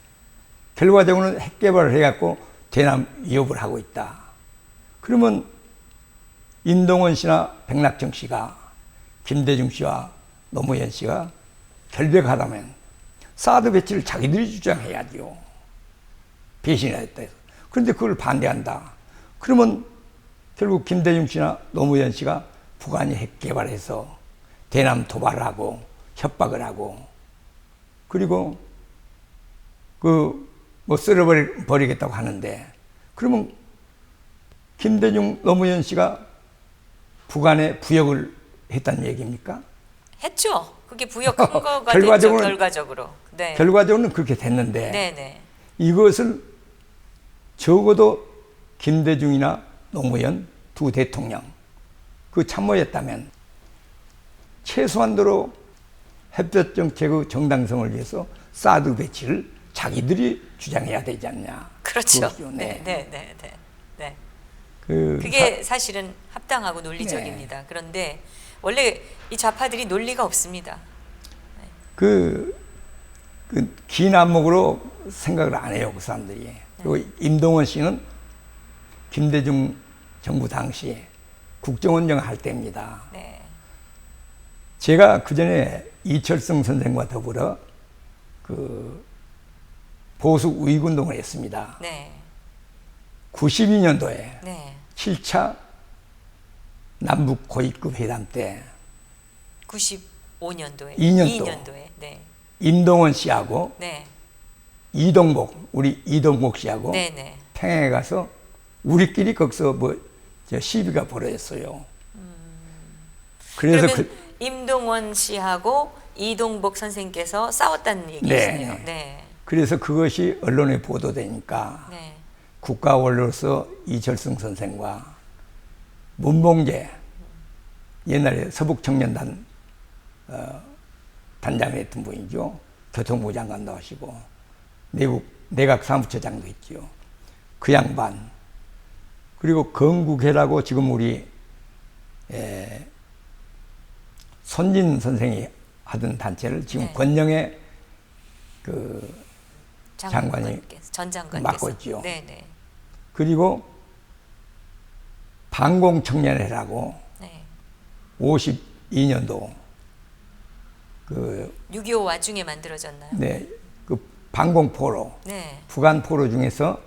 결과적으로는 핵 개발을 해갖고 대남 위협을 하고 있다. 그러면 임동원 씨나 백낙정 씨가 김대중 씨와 노무현 씨가 결백하다면 사드 배치를 자기들이 주장해야죠. 배신했다 해서. 그런데 그걸 반대한다. 그러면 결국 김대중 씨나 노무현 씨가 북한이 핵 개발해서 대남 도발을 하고 협박을 하고 그리고 뭐 쓸어버리겠다고 하는데 그러면 김대중 노무현 씨가 북한에 부역을 했다는 얘기입니까? 했죠. 그게 부역 근거가 결과적으로는, 됐죠. 결과적으로. 네. 결과적으로는 그렇게 됐는데 네네. 이것을 적어도 김대중이나 노무현 두 대통령 그 참모였다면 최소한도로 햇볕 정책의 정당성을 위해서 사드 배치를 자기들이 주장해야 되지 않냐. 그렇죠. 그것이죠. 네, 네, 네, 네. 네. 그 그게 사실은 합당하고 논리적입니다. 네. 그런데 원래 이 좌파들이 논리가 없습니다. 긴 안목으로 생각을 안 해요, 그 사람들이. 그리고 임동원 씨는 김대중 정부 당시 국정원장 할 때입니다. 네. 제가 그 전에 이철성 선생과 더불어 보수 우익운동을 했습니다. 네. 92년도에 네. 7차 남북 고위급 회담 때 95년도에 2년도에 네. 임동원 씨하고 네. 우리 이동복 씨하고 네, 네. 평양에 가서 우리끼리 거기서 시비가 벌어졌어요. 그래서 그러면 임동원 씨하고 이동복 선생께서 싸웠다는 얘기시네요. 네. 네. 그래서 그것이 언론에 보도되니까 네. 국가원로서 이철승 선생과 문봉재 옛날에 서북청년단 단장을 했던 분이죠. 교통부 장관도 하시고 내각 사무처장도 했죠. 그 양반 그리고 건국회라고 지금 우리 손진 선생이 하던 단체를 지금 네. 권영애 장관이 전 장관께서 맡고 있죠. 네네. 그리고 반공청년회라고 네. 52년도 6.25 와중에 만들어졌나요? 반공포로 네. 북한포로 중에서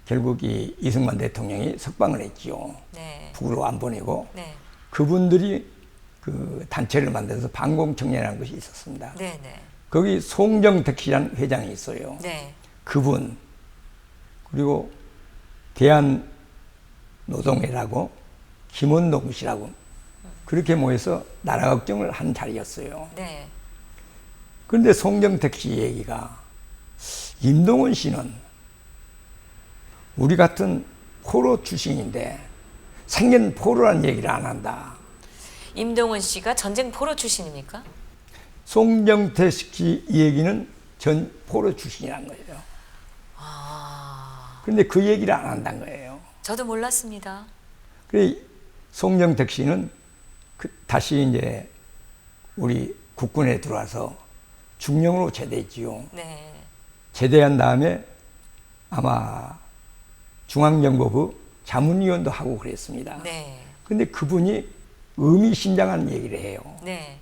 결국 이승만 대통령이 석방을 했지요. 네. 북으로 안 보내고 네. 그분들이 단체를 만들어서 반공청년이라는 것이 있었습니다. 네네. 거기 송정택 씨라는 회장이 있어요. 네. 그분 그리고 대한노동회라고 김원동 씨라고 그렇게 모여서 나라 걱정을 한 자리였어요. 네. 그런데 송정택 씨 얘기가 임동원 씨는 우리 같은 포로 출신인데 생전 포로라는 얘기를 안 한다. 임동원 씨가 전쟁 포로 출신입니까? 송정택 씨 얘기는 전 포로 출신이라는 거예요. 그런데 그 얘기를 안 한다는 거예요. 저도 몰랐습니다. 그래 송정택 씨는 다시 이제 우리 국군에 들어와서 중령으로 제대했지요. 네. 제대한 다음에 아마 중앙정보부 자문위원도 하고 그랬습니다. 네. 근데 그분이 의미심장한 얘기를 해요. 네.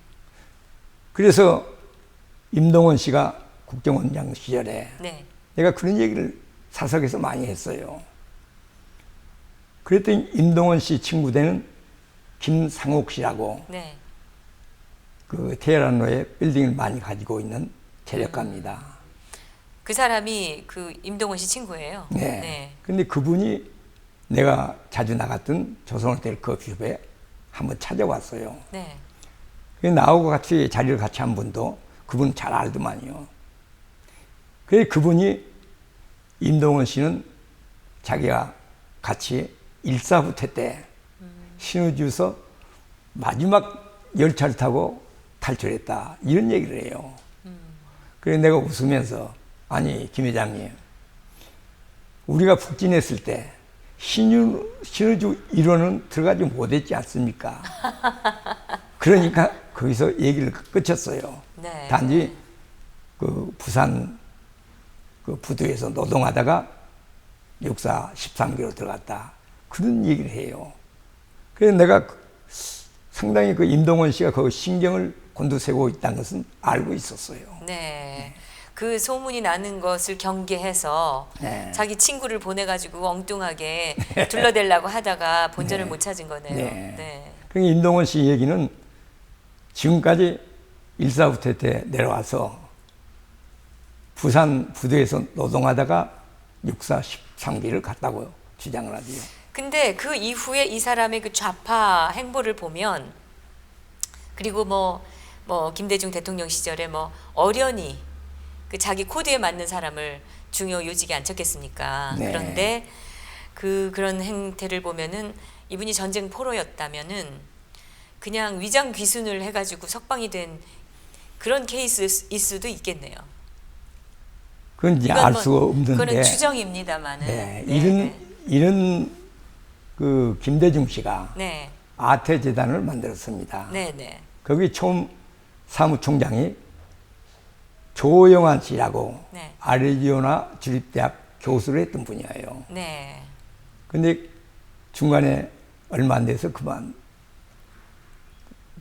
그래서 임동원 씨가 국정원장 시절에 네. 내가 그런 얘기를 사석에서 많이 했어요. 그랬더니 임동원 씨 친구 되는 김상옥 씨라고 네. 테헤란로에 빌딩을 많이 가지고 있는 재력가입니다. 그 사람이 임동원 씨 친구예요. 네. 네. 근데 그분이 내가 자주 나갔던 조선호텔 커피숍에 한번 찾아왔어요. 네. 나하고 같이 자리를 같이 한 분도 그분 잘 알더만요. 그래 그분이 임동원 씨는 자기가 같이 일사후퇴 때 신의주에서 마지막 열차를 타고 탈출했다 이런 얘기를 해요. 그래서 내가 웃으면서 아니 김 회장님 우리가 북진했을 때 신의주 1호는 들어가지 못했지 않습니까? 그러니까 거기서 얘기를 끝쳤어요. 네. 단지 그 부산 그 부두에서 노동하다가 육사 13기로 들어갔다. 그런 얘기를 해요. 그래서 내가 상당히 그 임동원 씨가 그 신경을 곤두세우고 있다는 것은 알고 있었어요. 네. 그 소문이 나는 것을 경계해서 네. 자기 친구를 보내가지고 엉뚱하게 둘러대려고 하다가 본전을 네. 못 찾은 거네요. 네. 네. 그러니까 임동원 씨 얘기는 지금까지 일사후퇴 때 내려와서 부산 부두에서 노동하다가 육사 13기를 갔다고 주장을 하지요. 근데 그 이후에 이 사람의 그 좌파 행보를 보면 그리고 뭐 김대중 대통령 시절에 뭐 어련히 그 자기 코드에 맞는 사람을 중요 요직에 앉혔겠습니까? 네. 그런데 그런 행태를 보면은 이분이 전쟁 포로였다면은 그냥 위장 귀순을 해가지고 석방이 된 그런 케이스일 수도 있겠네요. 그건 이제 이건 알 뭐- 수가 없는데. 그거는 추정입니다만은. 네, 네. 이런 그 김대중 씨가 네, 아태재단을 만들었습니다. 네, 네, 거기 처음 사무총장이 조영환 씨라고 네. 아리조나 주립대학 교수를 했던 분이에요. 네, 근데 중간에 얼마 안 돼서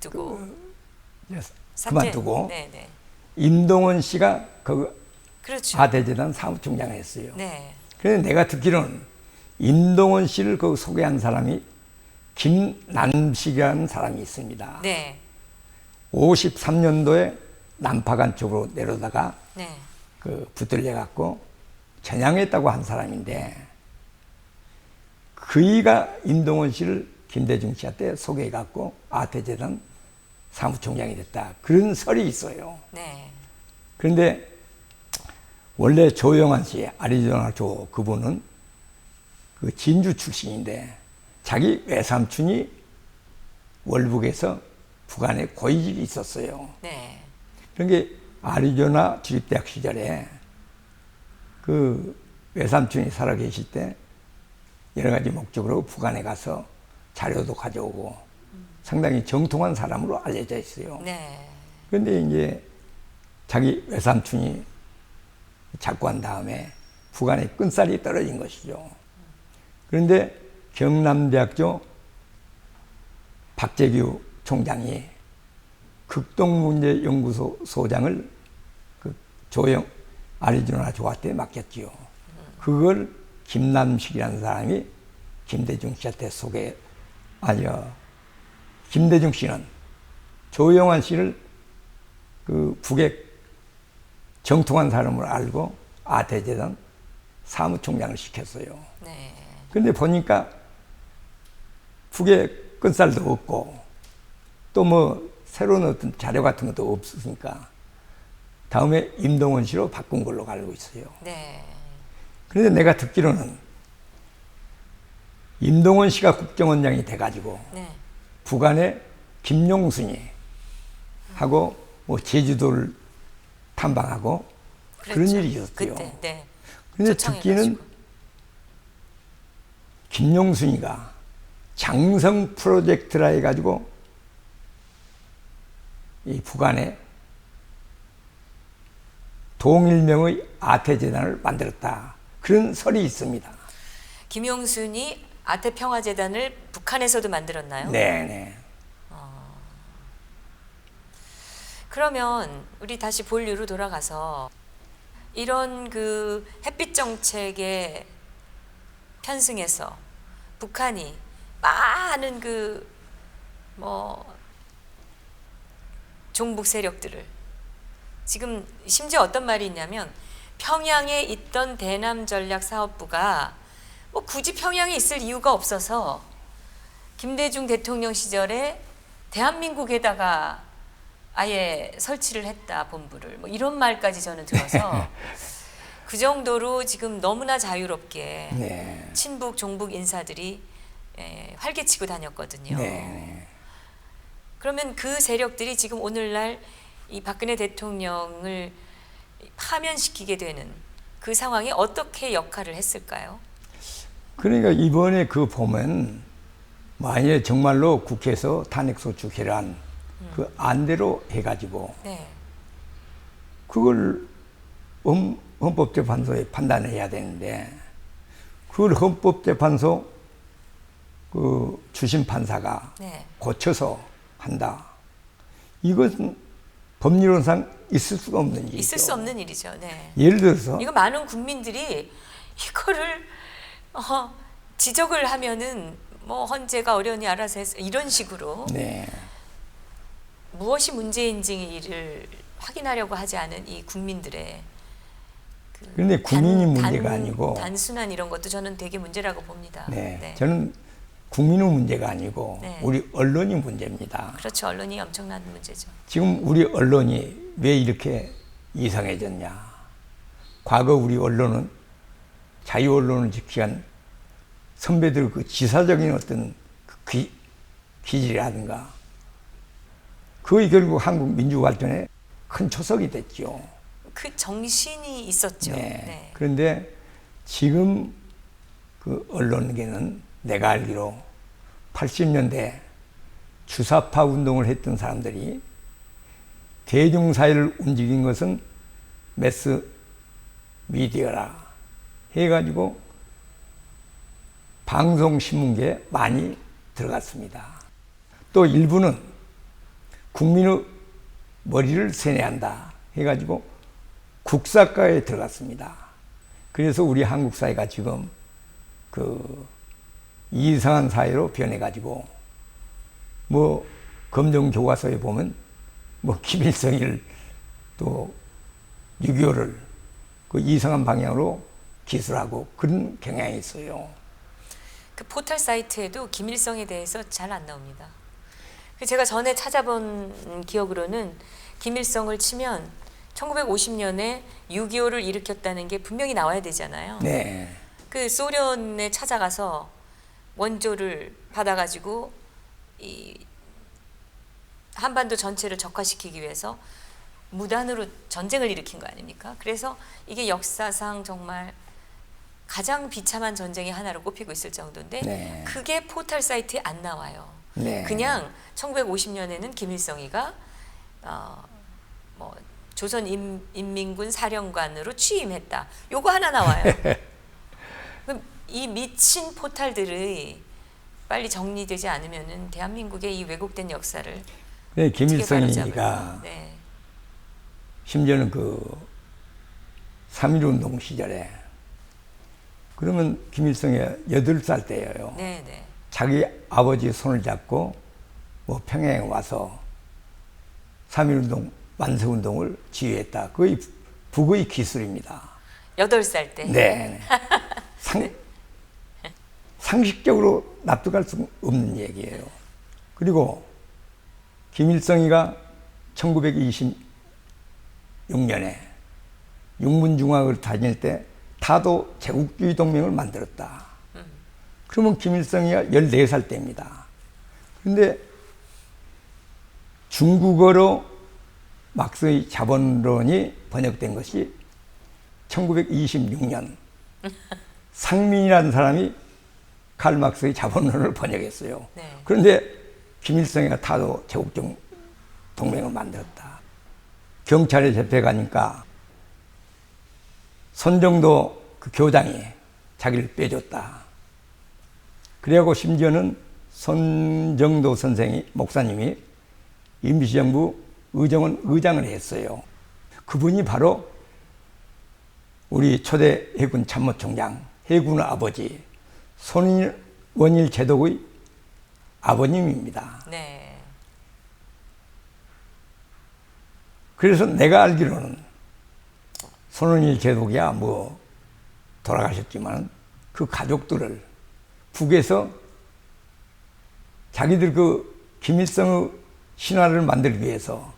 두고 그만두고 네, 네, 임동원 씨가 그 그렇죠. 아태재단 사무총장을 했어요. 네, 그래서 내가 듣기로는 임동원 씨를 그 소개한 사람이 김남식이라는 사람이 있습니다. 네, 53년도에 남파간 쪽으로 내려다가 네, 그 붙들려 갖고 전향했다고 한 사람인데 그이가 임동원 씨를 김대중 씨한테 소개해 갖고 아태재단 사무총장이 됐다. 그런 설이 있어요. 네, 그런데 원래 조영환 씨, 아리조나 조 그분은 그 진주 출신인데 자기 외삼촌이 월북에서 북한에 고위직이 있었어요. 네, 그러니까 아리조나 주립대학 시절에 그 외삼촌이 살아계실 때 여러 가지 목적으로 북한에 가서 자료도 가져오고 상당히 정통한 사람으로 알려져 있어요. 네, 그런데 이제 자기 외삼촌이 작고한 다음에 북한에 끈살이 떨어진 것이죠. 그런데 경남대학교 박재규 총장이 극동문제연구소 소장을 그 아리조나 조한테 맡겼지요. 그걸 김남식이라는 사람이 김대중 씨한테 김대중 씨는 조영환 씨를 그 북의 정통한 사람으로 알고 아태재단 사무총장을 시켰어요. 네, 그런데 보니까 북에 끈살도 없고 또 뭐 새로운 어떤 자료 같은 것도 없으니까 다음에 임동원 씨로 바꾼 걸로 알고 있어요. 네, 그런데 내가 듣기로는 임동원 씨가 국정원장이 돼가지고 네, 북한에 김용순이 하고 뭐 제주도를 탐방하고 그런 그랬죠. 일이 있었대요. 그때, 네. 그런데 초청해가지고. 듣기는 김용순이가 장성 프로젝트라 해가지고 이 북한에 동일명의 아태재단을 만들었다. 그런 설이 있습니다. 김용순이 아태평화재단을 북한에서도 만들었나요? 네네. 그러면 우리 다시 본류로 돌아가서 이런 그 햇빛 정책에 편승해서 북한이 많은 그 뭐 종북 세력들을 지금 심지어 어떤 말이 있냐면 평양에 있던 대남 전략 사업부가 뭐 굳이 평양에 있을 이유가 없어서 김대중 대통령 시절에 대한민국에다가 아예 설치를 했다 본부를 뭐 이런 말까지 저는 들어서 그 정도로 지금 너무나 자유롭게 네. 친북 종북 인사들이 활개치고 다녔거든요. 네. 그러면 그 세력들이 지금 오늘날 이 박근혜 대통령을 파면시키게 되는 그 상황에 어떻게 역할을 했을까요? 그러니까 이번에 그 보면 만약에 정말로 국회에서 탄핵소추 결의안 그 안대로 해가지고 네. 그걸 헌법재판소에 판단해야 되는데 그걸 헌법재판소 그 주심 판사가 네. 고쳐서 한다. 이것은 법리론상 있을 수가 없는 일이죠. 있을 수 없는 일이죠. 네. 예를 들어서 이거 많은 국민들이 이거를 지적을 하면은 뭐 헌재가 어련히 알아서 해서 이런 식으로 네. 무엇이 문제인지를 확인하려고 하지 않은 이 국민들의 그런데 국민이 문제가 아니고 단순한 이런 것도 저는 되게 문제라고 봅니다. 네. 네. 저는 국민의 문제가 아니고 네. 우리 언론이 문제입니다. 그렇죠. 언론이 엄청난 문제죠. 지금 우리 언론이 왜 이렇게 이상해졌냐. 과거 우리 언론은 자유 언론을 지키한 선배들 그 지사적인 어떤 그 기질이라든가 그게 결국 한국 민주발전에 큰 초석이 됐죠. 그 정신이 있었죠. 네. 네. 그런데 지금 그 언론계는 내가 알기로 80년대 주사파 운동을 했던 사람들이 대중사회를 움직인 것은 매스 미디어라 해가지고 방송신문계에 많이 들어갔습니다. 또 일부는 국민의 머리를 세뇌한다 해가지고 국사과에 들어갔습니다. 그래서 우리 한국 사회가 지금 그 이상한 사회로 변해가지고 뭐 검정 교과서에 보면 뭐 김일성을 또 6.25를 그 이상한 방향으로 기술하고 그런 경향이 있어요. 그 포털 사이트에도 김일성에 대해서 잘 안 나옵니다. 제가 전에 찾아본 기억으로는 김일성을 치면 1950년에 6.25를 일으켰다는 게 분명히 나와야 되잖아요. 네. 그 소련에 찾아가서 원조를 받아가지고 이 한반도 전체를 적화시키기 위해서 무단으로 전쟁을 일으킨 거 아닙니까? 그래서 이게 역사상 정말 가장 비참한 전쟁의 하나로 꼽히고 있을 정도인데 네. 그게 포털 사이트에 안 나와요. 네. 그냥 1950년에는 김일성이가 뭐 조선인민군 사령관으로 취임했다. 요거 하나 나와요. 그럼 이 미친 포탈들이 빨리 정리되지 않으면은 대한민국의 이 왜곡된 역사를 네, 어떻게 김일성이가 바로잡을까? 네. 심지어는 그 3.1운동 시절에 그러면 김일성이 8살 때예요. 네, 네. 자기 아버지 손을 잡고 뭐 평양에 와서 3.1운동 만세운동을 지휘했다. 그게 북의 기술입니다. 8살 때. 네. 상식적으로 납득할 수 없는 얘기예요. 그리고 김일성이가 1926년에 육문중학을 다닐 때 타도 제국주의 동맹을 만들었다. 그러면 김일성이가 14살 때입니다. 그런데 중국어로 막스의 자본론이 번역된 것이 1926년 상민이라는 사람이 칼 막스의 자본론을 번역했어요. 네. 그런데 김일성이가 타도 제국주의 동맹을 만들었다. 경찰에 잡혀가니까 손정도 그 교장이 자기를 빼줬다. 그래갖고 심지어는 손정도 선생이 목사님이 임시정부 의정원 의장을 했어요. 그분이 바로 우리 초대 해군 참모총장 해군 아버지 손원일 제독의 아버님입니다. 네. 그래서 내가 알기로는 손원일 제독이야 뭐 돌아가셨지만 그 가족들을 북에서 자기들 그 김일성의 신화를 만들기 위해서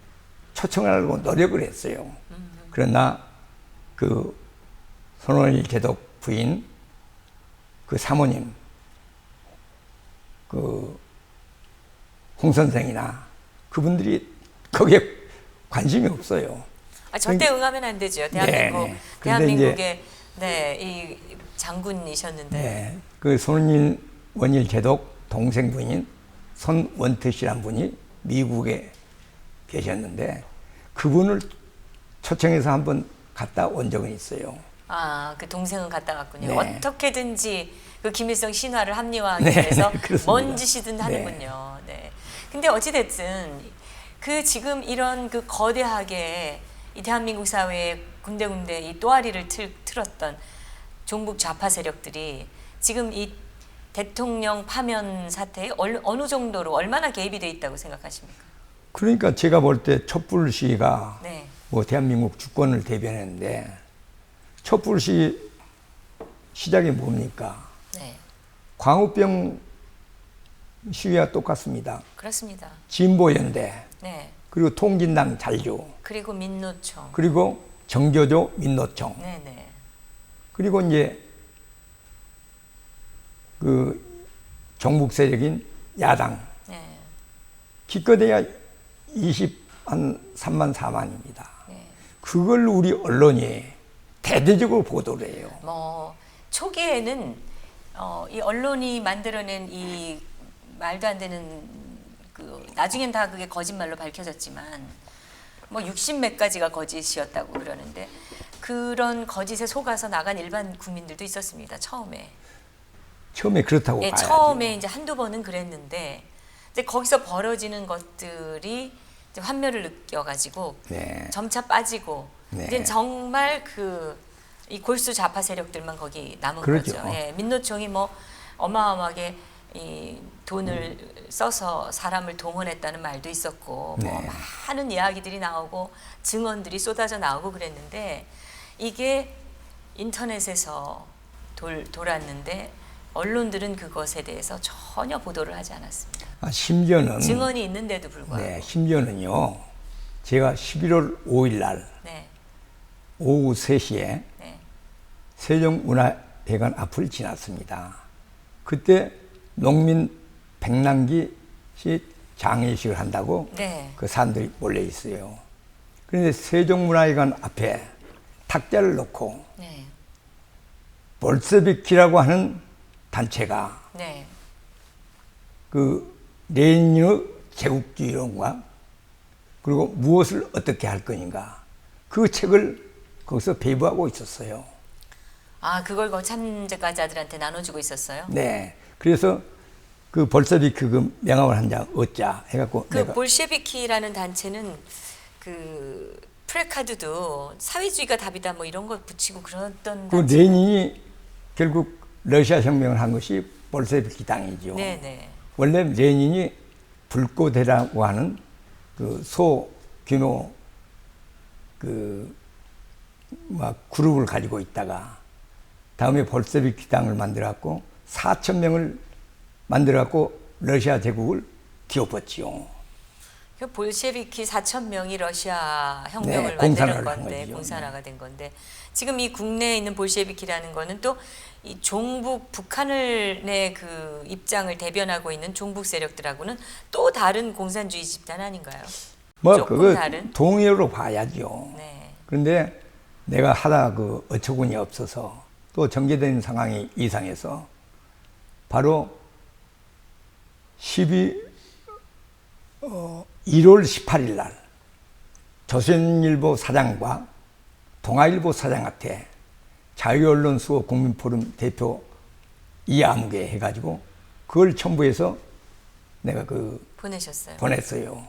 초청하려고 노력을 했어요. 그러나 그 손원일 제독 부인 그 사모님 그 홍 선생이나 그분들이 거기에 관심이 없어요. 절대 응하면 안 되죠. 대한민국, 네, 네. 대한민국의 네, 이 장군이셨는데. 네. 그 손원일 제독 동생분인 손원태 씨란 분이 미국에 계셨는데 그분을 초청해서 한번 갔다 온 적은 있어요. 아, 그 동생은 갔다 왔군요. 네. 어떻게든지 그 김일성 신화를 합리화하기 네, 위해서 그렇습니다. 뭔 짓이든 하는군요. 네. 근데 어찌됐든 그 지금 이런 그 거대하게 이 대한민국 사회에 군데군데 이 또아리를 틀었던 종북 좌파 세력들이 지금 이 대통령 파면 사태에 어느 정도로 얼마나 개입이 돼 있다고 생각하십니까? 그러니까 제가 볼 때 촛불 시위가 네. 뭐 대한민국 주권을 대변했는데 촛불 시위 시작이 뭡니까? 네. 광우병 시위와 똑같습니다. 그렇습니다. 진보연대 네. 그리고 통진당 잔류 그리고 민노총. 그리고 정교조 민노총 네네. 그리고 이제 그 종북 세력인 야당 네. 기껏해야 3만 4만입니다. 네. 그걸 우리 언론이 대대적으로 보도를 해요. 뭐 초기에는 이 언론이 만들어낸 이 말도 안 되는 그 나중엔 다 그게 거짓말로 밝혀졌지만 뭐 60몇 가지가 거짓이었다고 그러는데 그런 거짓에 속아서 나간 일반 국민들도 있었습니다. 처음에. 처음에 그렇다고 예, 봐야죠. 처음에 이제 한두 번은 그랬는데 이제 거기서 벌어지는 것들이 이제 환멸을 느껴가지고 네. 점차 빠지고 네. 이제 정말 그 이 골수 좌파 세력들만 거기 남은 그렇죠. 거죠. 예, 민노총이 뭐 어마어마하게 이 돈을 써서 사람을 동원했다는 말도 있었고 뭐 네. 많은 이야기들이 나오고 증언들이 쏟아져 나오고 그랬는데 이게 인터넷에서 돌았는데 언론들은 그것에 대해서 전혀 보도를 하지 않았습니다. 심지어는 증언이 있는데도 불구하고. 네, 심지어는요. 제가 11월 5일 날 네. 오후 3시에 네. 세종문화회관 앞을 지났습니다. 그때 농민 백남기시 장례식을 한다고 네. 그 사람들이 몰려 있어요. 그런데 세종문화회관 앞에 탁자를 놓고 네. 볼세비키라고 하는 단체가 네. 그 레닌의 제국주의론과 그리고 무엇을 어떻게 할 것인가 그 책을 거기서 배부하고 있었어요. 아, 그걸 그 참가자들한테 나눠주고 있었어요? 네. 그래서 그 볼세비키 그 명함을 한 장 얻자 해갖고 그 내가 볼셰비키라는 단체는 그 프레카드도 사회주의가 답이다 뭐 이런 거 붙이고 그랬던 그 단체. 레닌이 결국 러시아 혁명을 한 것이 볼세비키 당이죠. 네네. 원래 레닌이 불꽃대라고 하는 그 소규모 막 그룹을 가지고 있다가 다음에 볼세비키 당을 만들어갖고 4천 명을 만들어갖고 러시아 제국을 뒤엎었지요. 그 볼셰비키 4천 명이 러시아 혁명을 네, 만드는 공산화를 한 건데 거죠. 공산화가 된 건데 지금 이 국내에 있는 볼셰비키라는 거는 또 이 종북 북한을 내 그 입장을 대변하고 있는 종북 세력들하고는 또 다른 공산주의 집단 아닌가요? 뭐 조금 그거 다른? 동의어로 봐야죠. 네. 그런데 내가 하다 그 어처구니 없어서 또 전개된 상황이 이상해서 바로 1월 18일 날 조선일보 사장과 동아일보 사장한테 자유언론 수호 국민포럼 대표 이아무개 해가지고 그걸 첨부해서 내가 보내셨어요. 보냈어요.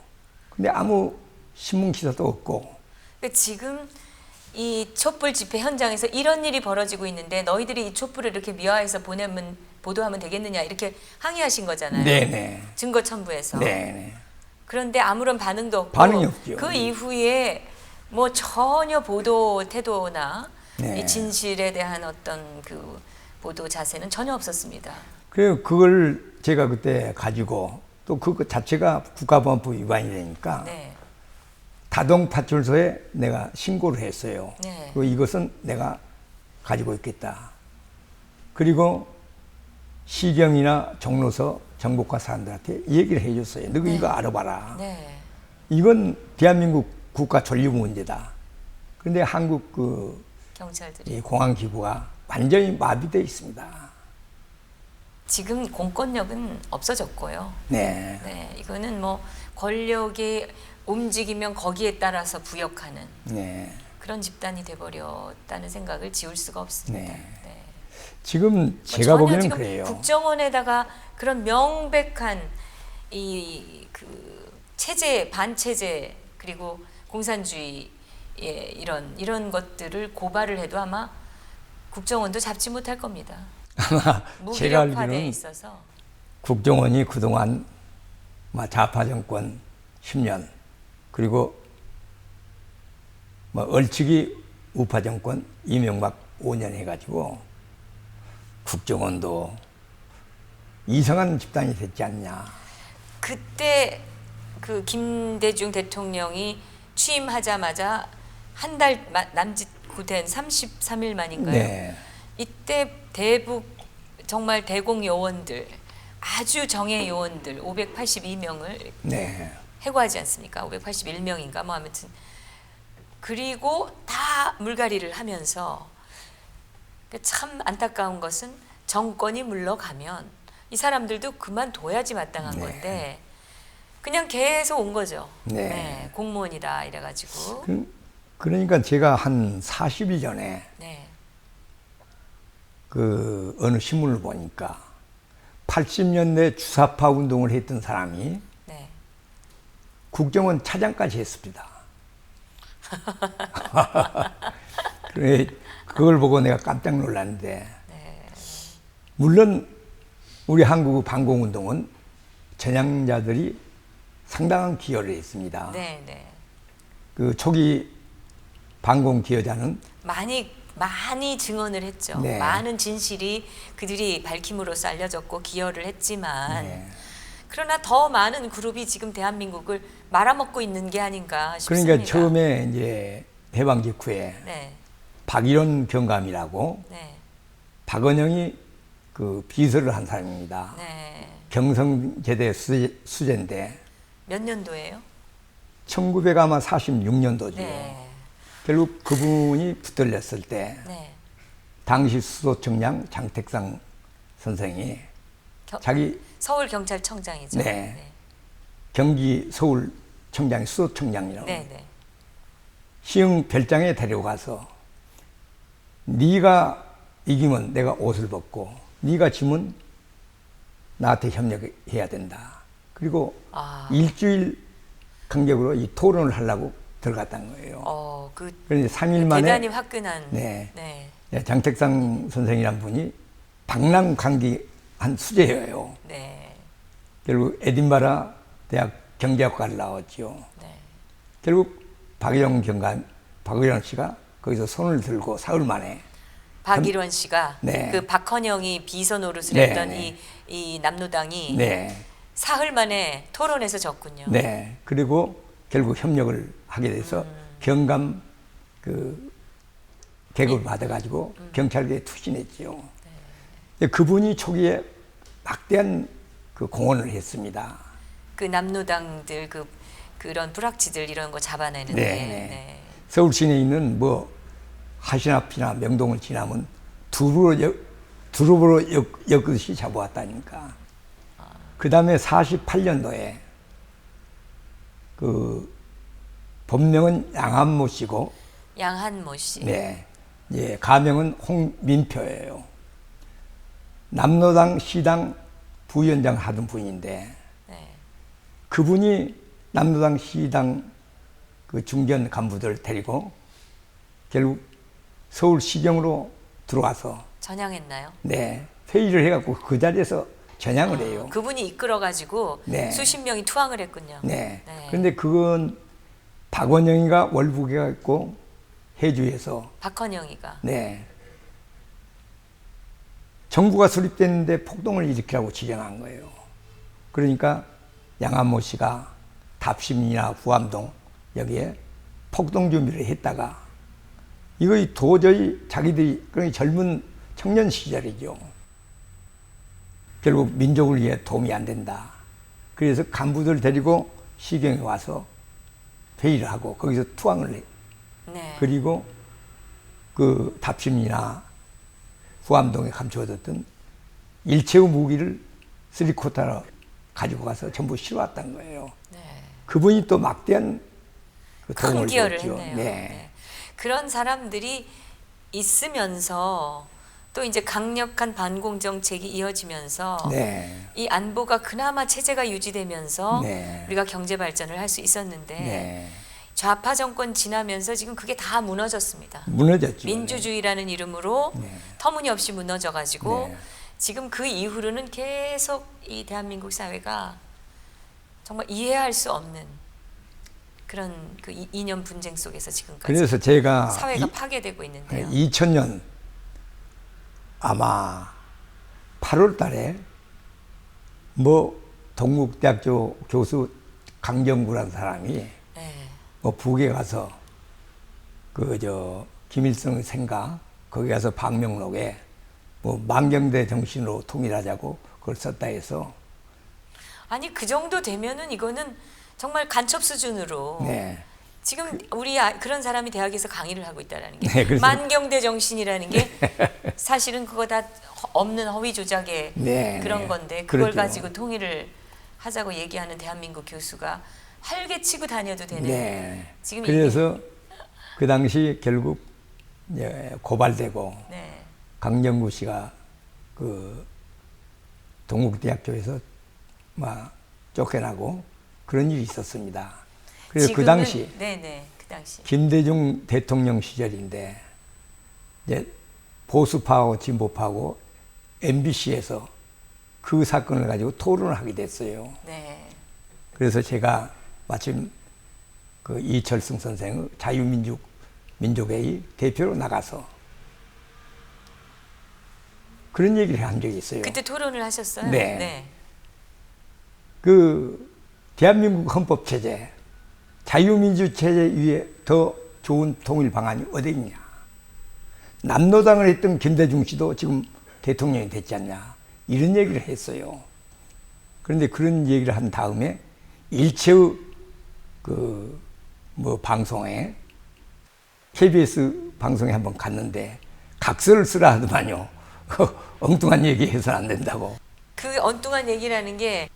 근데 아무 신문 기사도 없고 그러니까 지금 이 촛불 집회 현장에서 이런 일이 벌어지고 있는데 너희들이 이 촛불을 이렇게 미화해서 보도하면 되겠느냐 이렇게 항의하신 거잖아요. 네네. 증거 첨부해서. 네네. 그런데 아무런 반응도 없고 반응이 없죠. 그 이후에 뭐 전혀 보도 태도나 네. 이 진실에 대한 어떤 그 보도 자세는 전혀 없었습니다. 그래서 그걸 제가 그때 가지고 또 그거 자체가 국가보안법 위반이 되니까 네. 다동파출소에 내가 신고를 했어요. 네. 그리고 이것은 내가 가지고 있겠다. 그리고 시경이나 종로서 정보과 사람들한테 얘기를 해줬어요. 너 이거 알아봐라. 네. 이건 대한민국 국가 존립 문제다. 그런데 한국 경찰들이. 이 공안기구가 완전히 마비되어 있습니다. 지금 공권력은 없어졌고요. 네. 네, 이거는 뭐 권력이 움직이면 거기에 따라서 부역하는 네. 그런 집단이 돼버렸다는 생각을 지울 수가 없습니다. 네. 네. 지금 제가 전혀 보기에는 지금 그래요. 국정원에다가 그런 명백한 이 그 체제 반체제 그리고 공산주의 이런 것들을 고발을 해도 아마 국정원도 잡지 못할 겁니다. 아마 제가 무기력화돼 알기로는 있어서. 국정원이 그동안 좌파 정권 10년 그리고 얼치기 우파 정권 이명박 5년 해가지고 국정원도 이상한 집단이 됐지 않냐. 그때 그 김대중 대통령이 취임하자마자 한 달 남짓된 33일 만인가요? 네. 이때 대북 정말 대공 요원들 아주 정예 요원들 582명을 네. 해고하지 않습니까? 581명인가 뭐 아무튼 그리고 다 물갈이를 하면서 참 안타까운 것은 정권이 물러가면 이 사람들도 그만둬야지 마땅한 네. 건데 그냥 계속 온 거죠. 네. 네, 공무원이다 이래가지고. 그러니까 제가 한 40일 전에 네, 그 어느 신문을 보니까 80년대 주사파 운동을 했던 사람이 네. 국정원 차장까지 했습니다. 그래 그걸 보고 내가 깜짝 놀랐는데 물론 우리 한국 반공운동은 전향자들이 상당한 기여를 했습니다. 네, 네. 그 초기 반공 기여자는 많이 증언을 했죠. 네. 많은 진실이 그들이 밝힘으로써 알려졌고 기여를 했지만 네. 그러나 더 많은 그룹이 지금 대한민국을 말아먹고 있는 게 아닌가 싶습니다. 그러니까 처음에 이제 해방 직후에 네, 박일원 경감이라고 네, 박은영이 그 비서를 한 사람입니다. 네. 경성제대 수재인데 몇 년도예요? 1946년도죠. 네, 결국 그분이 붙들렸을 때 네. 당시 수도청장 장택상 선생이 자기 서울 경찰청장이죠. 네. 경기 서울청장이 수도청장이라고 네, 네. 시흥 별장에 데려가서 네가 이기면 내가 옷을 벗고 네가 지면 나한테 협력해야 된다. 그리고 일주일 간격으로 이 토론을 하려고 들어갔다는 거예요. 그런데 3일 만에 대단히 화끈한. 네. 네. 장택상 선생이란 분이 방랑강기한 수재예요. 네. 결국 에딘바라 대학 경제학과를 나왔죠. 네. 결국 박일원 씨가 거기서 손을 들고 사흘 만에 박일원 씨가 네. 그 박헌영이 비서 노릇을 네, 했던 네. 이 남로당이 네. 사흘 만에 토론에서 졌군요. 네. 그리고 결국 협력을 하게 돼서 경감 그 계급을 받아가지고 경찰대에 투신했지요. 네. 그분이 초기에 막대한 그 공헌을 했습니다. 그 남로당들 그런 불확지들 이런 거 잡아내는데. 네. 네. 서울 시내에 있는 하신 앞이나 명동을 지나면 두루보로 엮듯이 잡아왔다니까. 그 다음에 48년도에 그 본명은 양한모 씨고, 양한모 씨. 네, 예, 가명은 홍민표예요. 남로당 시당 부위원장 하던 분인데, 네. 그분이 남로당 시당 그 중견 간부들 데리고 결국 서울시경으로 들어와서 전향했나요? 네, 회의를 해갖고 그 자리에서 전향을 해요. 그분이 이끌어가지고 네. 수십 명이 투항을 했군요. 네. 네. 그런데 그건 박원영이가 월북에 있고 해주에서 박헌영이가. 네. 정부가 수립됐는데 폭동을 일으키라고 지정한 거예요. 그러니까 양한모 씨가 답심이나 후암동 여기에 폭동 준비를 했다가 이거 도저히 자기들이 그러니 젊은 청년 시절이죠. 결국 민족을 위해 도움이 안 된다. 그래서 간부들 데리고 시경에 와서 회의를 하고 거기서 투항을 해. 네. 그리고 그 답심이나 후암동에 감추어뒀던 일체의 무기를 쓰리코타로 가지고 가서 전부 실어왔던 거예요. 네. 그분이 또 막대한 그 큰 도움을 기여를 줬죠. 했네요. 네. 네. 그런 사람들이 있으면서 또 이제 강력한 반공 정책이 이어지면서 네. 이 안보가 그나마 체제가 유지되면서 네. 우리가 경제 발전을 할 수 있었는데 네. 좌파 정권 지나면서 지금 그게 다 무너졌습니다. 무너졌죠. 민주주의라는 이름으로 네. 터무니없이 무너져가지고 네. 지금 그 이후로는 계속 이 대한민국 사회가 정말 이해할 수 없는 그런 그 이념 분쟁 속에서 지금까지 그래서 제가 사회가 파괴되고 있는데요. 2000년 아마 8월 달에 뭐 동국대학교 교수 강정구라는 사람이 네. 뭐 북에 가서 그 김일성 생가 거기 가서 방명록에 뭐 만경대 정신으로 통일하자고 그걸 썼다 해서 아니 그 정도 되면은 이거는 정말 간첩 수준으로 네. 지금 우리 그런 사람이 대학에서 강의를 하고 있다라는 게 네, 그래서- 만경대 정신이라는 게 사실은 그거 다 없는 허위 조작의 네, 그런 네. 건데 그걸 그렇죠. 가지고 통일을 하자고 얘기하는 대한민국 교수가 활개치고 다녀도 되는 네. 지금 그래서 그 당시 결국 이제 고발되고 네. 강정구 씨가 그 동국대학교에서 막 쫓겨나고 그런 일이 있었습니다. 그래서 그 지금은- 당시 네네 그 당시 김대중 대통령 시절인데 이제 보수파하고 진보파하고 MBC에서 그 사건을 가지고 토론을 하게 됐어요. 네. 그래서 제가 마침 그 이철승 선생의 자유민족회의 대표로 나가서 그런 얘기를 한 적이 있어요. 그때 토론을 하셨어요? 네. 그 대한민국 헌법 체제, 자유민주 체제 위에 더 좋은 통일 방안이 어디 있냐? 남노당을 했던 김대중 씨도 지금 대통령이 됐지 않냐? 이런 얘기를 했어요. 그런데 그런 얘기를 한 다음에 일체의 그 뭐 방송에 KBS 방송에 한번 갔는데 각서를 쓰라 하더만요. 엉뚱한 얘기 해서는 안 된다고. 그 엉뚱한 얘기라는 게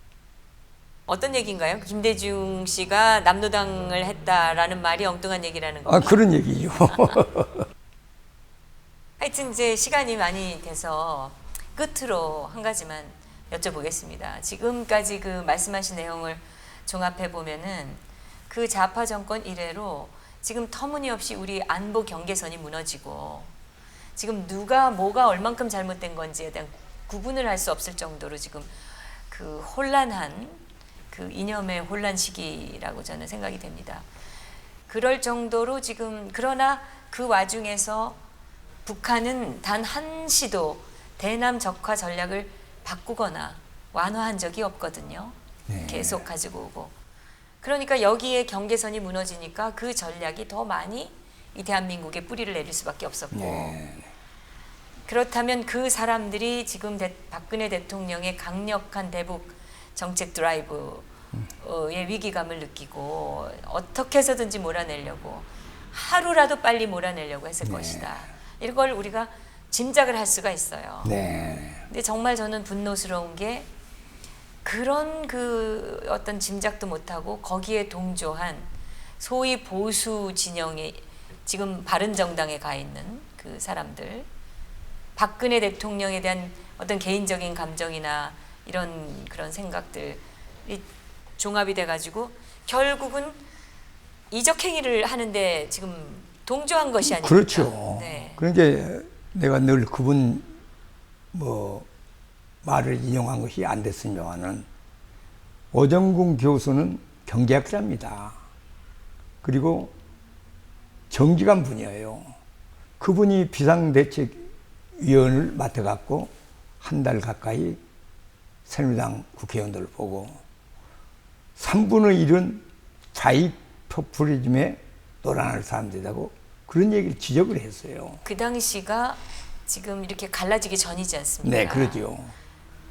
어떤 얘기인가요? 김대중 씨가 남노당을 했다라는 말이 엉뚱한 얘기라는 거. 아, 그런 얘기죠. 하여튼 이제 시간이 많이 돼서 끝으로 한 가지만 여쭤보겠습니다. 지금까지 그 말씀하신 내용을 종합해 보면은 그 좌파 정권 이래로 지금 터무니없이 우리 안보 경계선이 무너지고 지금 누가 뭐가 얼만큼 잘못된 건지에 대한 구분을 할 수 없을 정도로 지금 그 혼란한 그 이념의 혼란 시기라고 저는 생각이 됩니다. 그럴 정도로 지금 그러나 그 와중에서 북한은 단 한시도 대남 적화 전략을 바꾸거나 완화한 적이 없거든요. 네. 계속 가지고 오고. 그러니까 여기에 경계선이 무너지니까 그 전략이 더 많이 이 대한민국에 뿌리를 내릴 수밖에 없었고 네. 그렇다면 그 사람들이 지금 박근혜 대통령의 강력한 대북 정책 드라이브의 위기감을 느끼고 어떻게 해서든지 몰아내려고 하루라도 빨리 몰아내려고 했을 것이다. 이걸 우리가 짐작을 할 수가 있어요. 네. 근데 정말 저는 분노스러운 게 그런 그 어떤 짐작도 못하고 거기에 동조한 소위 보수 진영에 지금 바른정당에 가 있는 그 사람들 박근혜 대통령에 대한 어떤 개인적인 감정이나 이런 그런 생각들이 종합이 돼가지고 결국은 이적 행위를 하는데 지금 동조한 것이 아닙니까? 그렇죠. 네. 그러니까 내가 늘 그분 뭐 말을 인용한 것이 안 됐으면은 오정군 교수는 경제학자입니다. 그리고 정직한 분이에요. 그분이 비상대책위원을 맡아갖고 한 달 가까이 새누리당 국회의원들을 보고 3분의 1은 좌익 포퓰리즘에 노란할 사람들이라고 그런 얘기를 지적을 했어요. 그 당시가 지금 이렇게 갈라지기 전이지 않습니까? 네, 그러죠.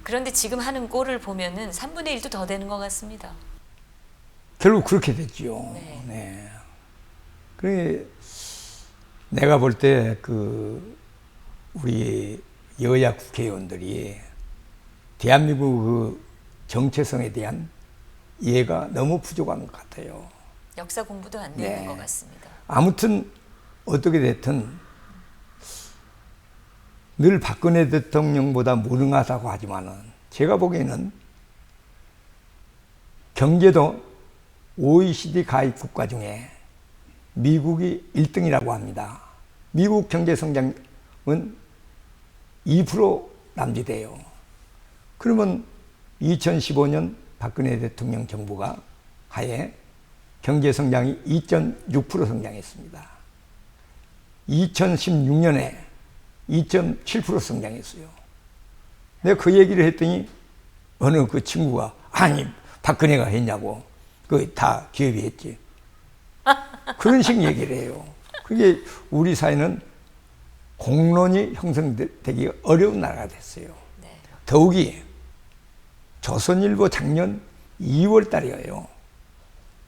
그런데 지금 하는 꼴을 보면은 3분의 1도 더 되는 것 같습니다. 결국 그렇게 됐죠. 네. 네. 그래 내가 볼 때 그 우리 여야 국회의원들이 대한민국 그 정체성에 대한 이해가 너무 부족한 것 같아요. 역사 공부도 안 돼 있는 것 같습니다. 아무튼 어떻게 됐든 늘 박근혜 대통령보다 무능하다고 하지만은 제가 보기에는 경제도 OECD 가입 국가 중에 미국이 1등이라고 합니다. 미국 경제 성장은 2% 남짓돼요. 그러면 2015년 박근혜 대통령 정부가 하에 경제 성장이 2.6% 성장했습니다. 2016년에 2.7% 성장했어요. 내가 그 얘기를 했더니 어느 그 친구가 아니 박근혜가 했냐고. 그 다 기업이 했지. 그런 식 얘기를 해요. 그게 우리 사회는 공론이 형성되기 어려운 나라가 됐어요. 네. 더욱이 조선일보 작년 2월 달이에요.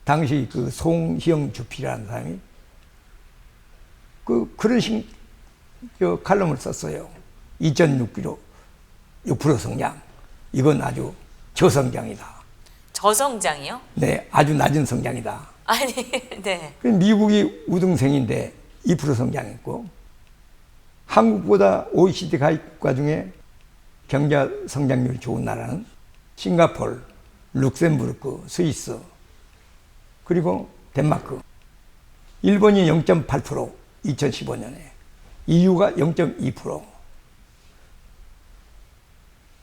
당시 그 송희영 주필이라는 사람이 그런 식 칼럼을 썼어요. 2.6% 성장. 이건 아주 저성장이다. 저성장이요? 네, 아주 낮은 성장이다. 아니, 네. 미국이 우등생인데 2% 성장했고 한국보다 OECD 가입 국가 중에 경제 성장률이 좋은 나라는 싱가포르, 룩셈부르크, 스위스, 그리고 덴마크. 일본이 0.8% 2015년에, EU가 0.2%.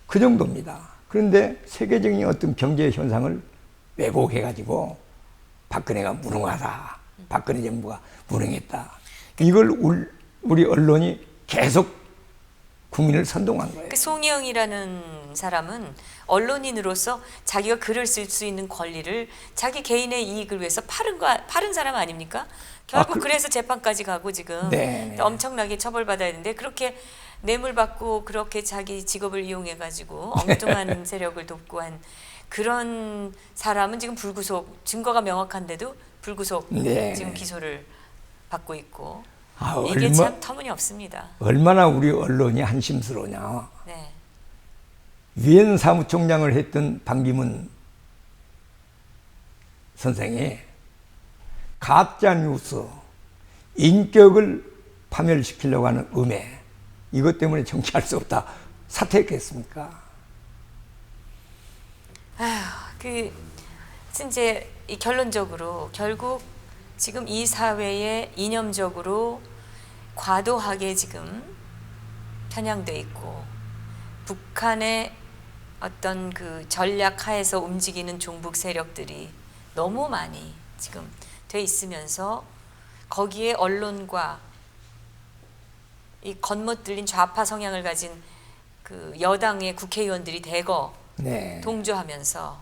그 정도입니다. 그런데 세계적인 어떤 경제 현상을 왜곡해가지고 박근혜가 무능하다. 박근혜 정부가 무능했다. 이걸 우리 언론이 계속 국민을 선동한 거예요. 그 송희영이라는 사람은 언론인으로서 자기가 글을 쓸 수 있는 권리를 자기 개인의 이익을 위해서 팔은 사람 아닙니까? 결국 그래서 재판까지 가고 지금 네. 엄청나게 처벌받아야 되는데 그렇게 뇌물 받고 그렇게 자기 직업을 이용해 가지고 엉뚱한 세력을 돕고 한 그런 사람은 지금 불구속, 증거가 명확한데도 불구속 네. 지금 기소를 받고 있고 아, 이게 참 터무니없습니다. 얼마나 우리 언론이 한심스러우냐. 네. 유엔 사무총장을 했던 반기문 선생이 가짜 뉴스, 인격을 파멸시키려고 하는 음해, 이것 때문에 정치할 수 없다. 사퇴했겠습니까? 그 이제 이 결론적으로 결국 지금 이 사회에 이념적으로 과도하게 지금 편향돼 있고 북한의 어떤 그 전략 하에서 움직이는 종북 세력들이 너무 많이 지금 돼 있으면서 거기에 언론과 이 겉멋들린 좌파 성향을 가진 그 여당의 국회의원들이 대거 네. 동조하면서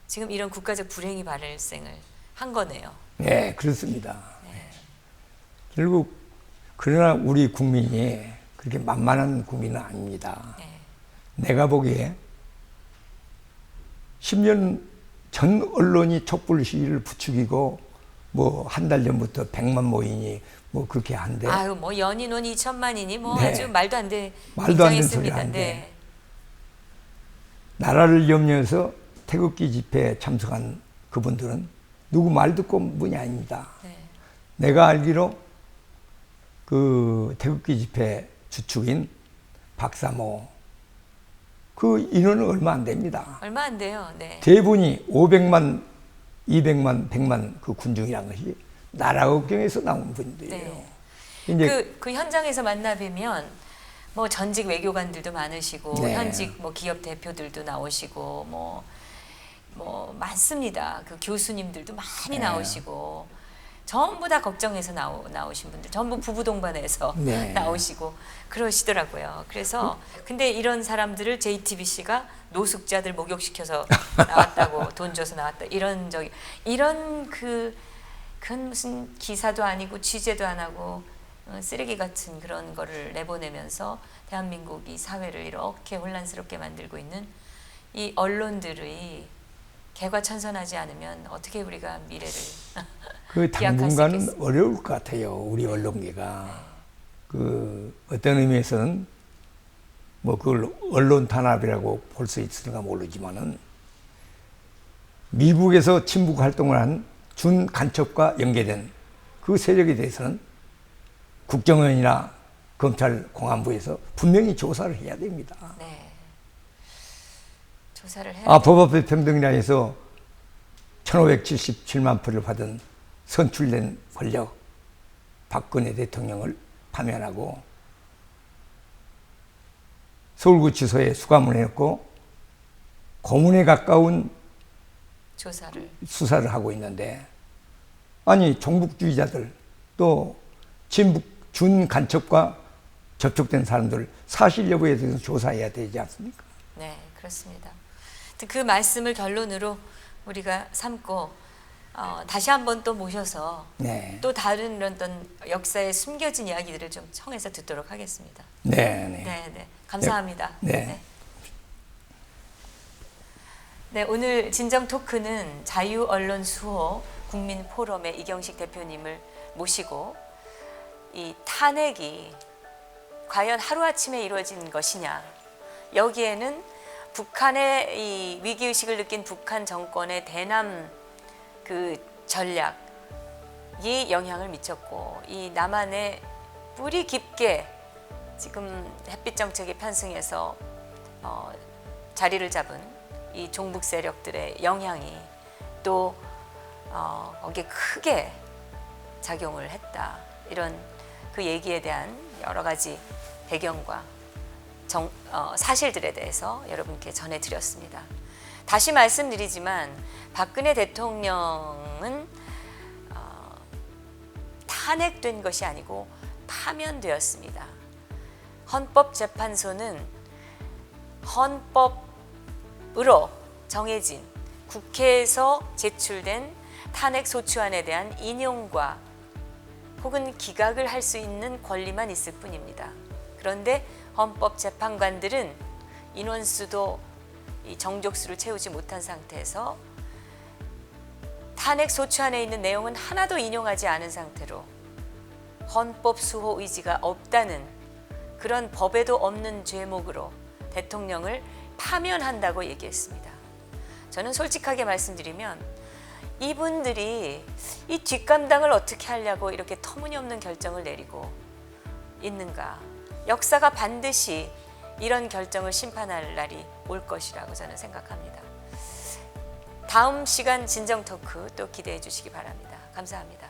지금 이런 국가적 불행이 발생을 한 거네요. 네, 그렇습니다. 결국 그러나 우리 국민이 그렇게 만만한 국민은 아닙니다. 네. 내가 보기에 10년 전 언론이 촛불 시위를 부추기고 뭐 한 달 전부터 100만 모이니 뭐 그렇게 한데 아유 뭐 연인원 2천만이니 뭐 네. 아주 말도 안 돼. 말도 안 되는 소리 굉장했습니다. 하는데 네. 나라를 염려해서 태극기 집회에 참석한 그분들은 누구 말 듣고 온 분이 아닙니다. 네. 내가 알기로 그 태극기 집회 주축인 박사모 그 인원은 얼마 안 됩니다. 얼마 안 돼요. 네. 대부분이 500만, 200만, 100만 그 군중이란 것이 나라 걱정에서 나온 분들이에요. 네. 이제 그 현장에서 만나 뵈면 뭐 전직 외교관들도 많으시고 네. 현직 뭐 기업 대표들도 나오시고 뭐 많습니다. 그 교수님들도 많이 네. 나오시고 전부 다 걱정해서 나오신 분들 전부 부부 동반해서 네. 나오시고 그러시더라고요. 그래서 근데 이런 사람들을 JTBC가 노숙자들 목욕시켜서 나왔다고 돈 줘서 나왔다 이런 그건 무슨 기사도 아니고 취재도 안 하고 쓰레기 같은 그런 거를 내보내면서 대한민국 이 사회를 이렇게 혼란스럽게 만들고 있는 이 언론들의 개과천선하지 않으면 어떻게 우리가 미래를 그 기약할 수 당분간은 있겠습니까? 어려울 것 같아요. 우리 언론계가. 그 어떤 의미에서는 뭐 그걸 언론 탄압이라고 볼 수 있을까 모르지만은 미국에서 친북 활동을 한 준 간첩과 연계된 그 세력에 대해서는 국정원이나 검찰 공안부에서 분명히 조사를 해야 됩니다. 네. 조사를 해야 법앞에 평등이라 해서 1577만 표를 받은 선출된 권력 박근혜 대통령을 파면하고 서울구치소에 수감을 해놓고 고문에 가까운 수사를 하고 있는데, 아니 종북주의자들 또 친북 준 간첩과 접촉된 사람들 사실 여부에 대해서 조사해야 되지 않습니까? 네, 그렇습니다. 그 말씀을 결론으로 우리가 삼고 다시 한번 또 모셔서 네. 또 다른 어떤 역사에 숨겨진 이야기들을 좀 청해서 듣도록 하겠습니다. 네, 네. 감사합니다. 네. 네, 오늘 진정 토크는 자유언론 수호 국민포럼의 이경식 대표님을 모시고 이 탄핵이 과연 하루아침에 이루어진 것이냐, 여기에는 북한의 이 위기의식을 느낀 북한 정권의 대남 그 전략이 영향을 미쳤고, 이 남한의 뿌리 깊게 지금 햇빛 정책에 편승해서 자리를 잡은 이 종북 세력들의 영향이 또 거기에 크게 작용을 했다. 이런 그 얘기에 대한 여러 가지 배경과 사실들에 대해서 여러분께 전해드렸습니다. 다시 말씀드리지만 박근혜 대통령은 탄핵된 것이 아니고 파면되었습니다. 헌법재판소는 헌법으로 정해진 국회에서 제출된 탄핵 소추안에 대한 인용과 혹은 기각을 할 수 있는 권리만 있을 뿐입니다. 그런데 헌법재판관들은 인원수도 이 정족수를 채우지 못한 상태에서 탄핵 소추안에 있는 내용은 하나도 인용하지 않은 상태로 헌법 수호 의지가 없다는 그런 법에도 없는 죄목으로 대통령을 파면한다고 얘기했습니다. 저는 솔직하게 말씀드리면 이분들이 이 뒷감당을 어떻게 하려고 이렇게 터무니없는 결정을 내리고 있는가. 역사가 반드시 이런 결정을 심판할 날이 올 것이라고 저는 생각합니다. 다음 시간 진정 토크 또 기대해 주시기 바랍니다. 감사합니다.